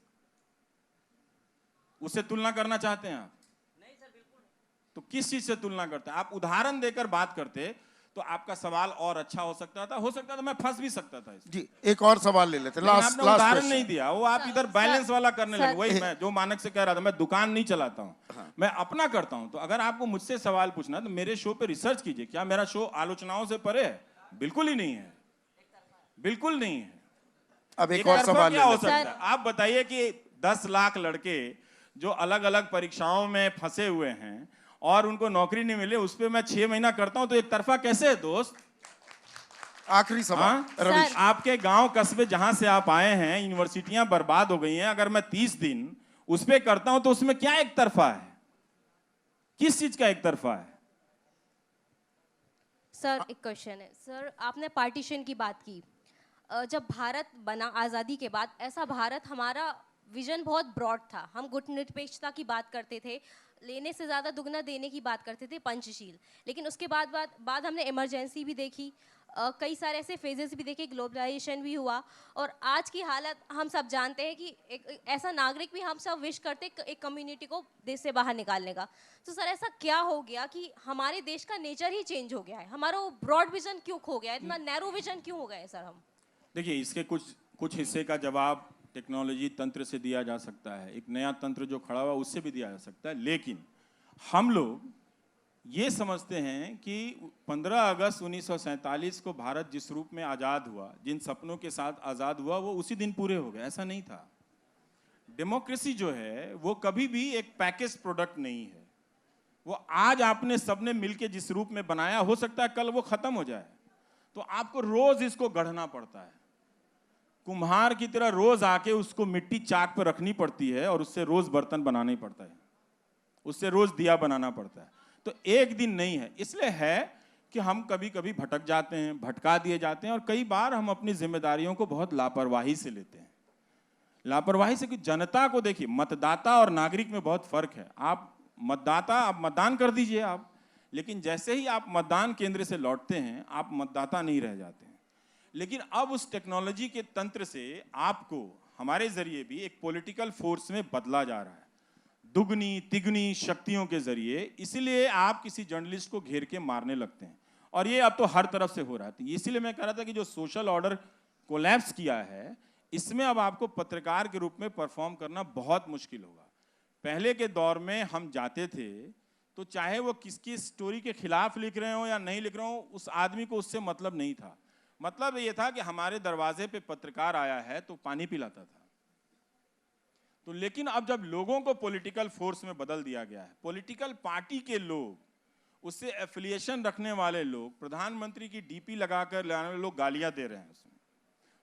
उससे तुलना करना चाहते हैं आप? नहीं सर, बिल्कुल। तो किस चीज से तुलना करते हैं आप? उदाहरण देकर बात करते तो आपका सवाल और अच्छा हो सकता था, मैं फंस भी सकता था इसमें। जी, एक और सवाल ले लेते हैं। आपने उदाहरण नहीं दिया, वो आप इधर बैलेंस वाला करने लगे। वही मैं जो मानक से कह रहा था, मैं दुकान नहीं चलाता हूँ। हाँ। मैं अपना करता हूँ। तो अगर आपको मुझसे सवाल पूछना है तो मेरे शो पे रिसर्च कीजिए। क्या मेरा शो आलोचनाओं से परे है? बिल्कुल ही नहीं है, बिल्कुल नहीं है। अब एक और सवाल क्या हो सकता है? आप बताइए कि 10 लाख लड़के जो अलग अलग परीक्षाओं में फंसे हुए हैं और उनको नौकरी नहीं मिले, उस पर मैं 6 महीना करता हूं, तो एक तरफा कैसे है दोस्त? आखिरी सवाल रवीश, आपके गांव कस्बे जहां से आप आए हैं, यूनिवर्सिटियां बर्बाद हो गई हैं, अगर मैं 30 दिन उस पर करता हूं तो उसमें क्या एक तरफा है? किस चीज का एक तरफा है? सर एक क्वेश्चन है सर, आपने पार्टीशन की बात की। जब भारत बना आज़ादी के बाद, ऐसा भारत हमारा विजन बहुत ब्रॉड था। हम गुटनिरपेक्षता की बात करते थे, लेने से ज़्यादा दुगना देने की बात करते थे, पंचशील। लेकिन उसके बाद हमने इमरजेंसी भी देखी, कई सारे ऐसे फेजेस भी देखे, ग्लोबलाइजेशन भी हुआ, और आज की हालत हम सब जानते हैं कि एक ऐसा नागरिक भी हम सब विश करते एक कम्युनिटी को देश से बाहर निकालने का। तो सर ऐसा क्या हो गया कि हमारे देश का नेचर ही चेंज हो गया है? हमारा वो ब्रॉड विजन क्यों खो गया है, इतना नैरो विजन क्यों हो गया है सर? हम देखिए, इसके कुछ हिस्से का जवाब टेक्नोलॉजी तंत्र से दिया जा सकता है, एक नया तंत्र जो खड़ा हुआ उससे भी दिया जा सकता है। लेकिन हम लोग ये समझते हैं कि 15 अगस्त 1947 को भारत जिस रूप में आज़ाद हुआ, जिन सपनों के साथ आज़ाद हुआ, वो उसी दिन पूरे हो गए। ऐसा नहीं था। डेमोक्रेसी जो है वो कभी भी एक पैकेज प्रोडक्ट नहीं है। वो आज आपने सबने मिलके जिस रूप में बनाया, हो सकता है कल वो खत्म हो जाए, तो आपको रोज इसको गढ़ना पड़ता है। कुम्हार की तरह रोज आके उसको मिट्टी चाक पर रखनी पड़ती है और उससे रोज बर्तन बनाना ही पड़ता है, उससे रोज दिया बनाना पड़ता है। तो एक दिन नहीं है। इसलिए है कि हम कभी कभी भटक जाते हैं, भटका दिए जाते हैं, और कई बार हम अपनी जिम्मेदारियों को बहुत लापरवाही से लेते हैं। लापरवाही से कि जनता को देखिए, मतदाता और नागरिक में बहुत फर्क है। आप मतदाता, आप मतदान कर दीजिए आप, लेकिन जैसे ही आप मतदान केंद्र से लौटते हैं आप मतदाता नहीं रह जाते हैं। लेकिन अब उस टेक्नोलॉजी के तंत्र से आपको हमारे जरिए भी एक पॉलिटिकल फोर्स में बदला जा रहा है, दुगनी तिगनी शक्तियों के जरिए। इसलिए आप किसी जर्नलिस्ट को घेर के मारने लगते हैं, और ये अब तो हर तरफ से हो रहा है। इसीलिए मैं कह रहा था कि जो सोशल ऑर्डर कोलैप्स किया है, इसमें अब आपको पत्रकार के रूप में परफॉर्म करना बहुत मुश्किल होगा। पहले के दौर में हम जाते थे तो चाहे वो किसकी स्टोरी के खिलाफ लिख रहे हो या नहीं लिख रहे हो, उस आदमी को उससे मतलब नहीं था। मतलब ये था कि हमारे दरवाजे पे पत्रकार आया है तो पानी पिलाता था। तो लेकिन अब जब लोगों को पॉलिटिकल फोर्स में बदल दिया गया है, पॉलिटिकल पार्टी के लोग, उससे एफिलिएशन रखने वाले लोग, प्रधानमंत्री की डीपी लगाकर लाने वाले लोग गालियां दे रहे हैं उसमें,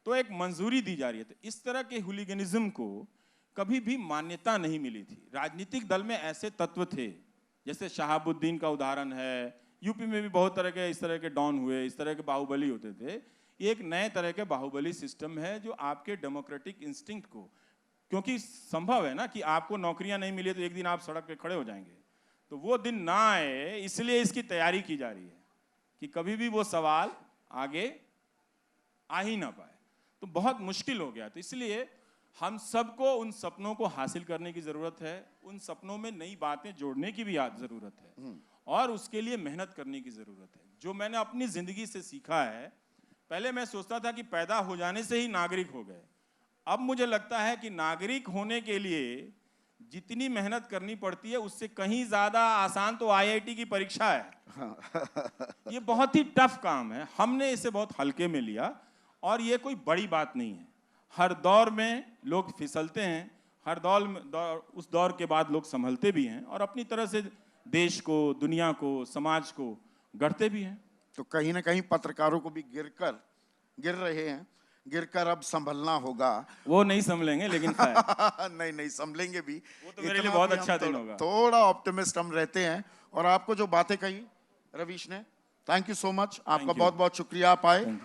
तो एक मंजूरी दी जा रही है। तो इस तरह के हुलिगनिज्म को कभी भी मान्यता नहीं मिली थी। राजनीतिक दल में ऐसे तत्व थे, जैसे शहाबुद्दीन का उदाहरण है, यूपी में भी बहुत तरह के इस तरह के डॉन हुए, इस तरह के बाहुबली होते थे। ये एक नए तरह के बाहुबली सिस्टम है जो आपके डेमोक्रेटिक इंस्टिंक्ट को, क्योंकि संभव है ना कि आपको नौकरियां नहीं मिले तो एक दिन आप सड़क पे खड़े हो जाएंगे, तो वो दिन ना आए, इसलिए इसकी तैयारी की जा रही है कि कभी भी वो सवाल आगे आ ही ना पाए। तो बहुत मुश्किल हो गया। तो इसलिए हम सबको उन सपनों को हासिल करने की जरूरत है, उन सपनों में नई बातें जोड़ने की भी जरूरत है, और उसके लिए मेहनत करने की जरूरत है। जो मैंने अपनी जिंदगी से सीखा है, पहले मैं सोचता था कि पैदा हो जाने से ही नागरिक हो गए। अब मुझे लगता है कि नागरिक होने के लिए जितनी मेहनत करनी पड़ती है उससे कहीं ज्यादा आसान तो आईआईटी की परीक्षा है। ये बहुत ही टफ काम है, हमने इसे बहुत हल्के में लिया, और ये कोई बड़ी बात नहीं है। हर दौर में लोग फिसलते हैं, हर उस दौर के बाद लोग संभलते भी हैं, और अपनी तरह से देश को, दुनिया को, समाज को गढ़ते भी हैं। तो कहीं ना कहीं पत्रकारों को भी गिर रहे हैं, गिरकर अब संभलना होगा। वो नहीं संभलेंगे, लेकिन नहीं संभलेंगे भी। वो तो मेरे लिए बहुत अच्छा दिन होगा। थोड़ा ऑप्टिमिस्ट हम रहते हैं। और आपको जो बातें कही रवीश ने, थैंक यू सो मच, आपका बहुत बहुत शुक्रिया, आप आए।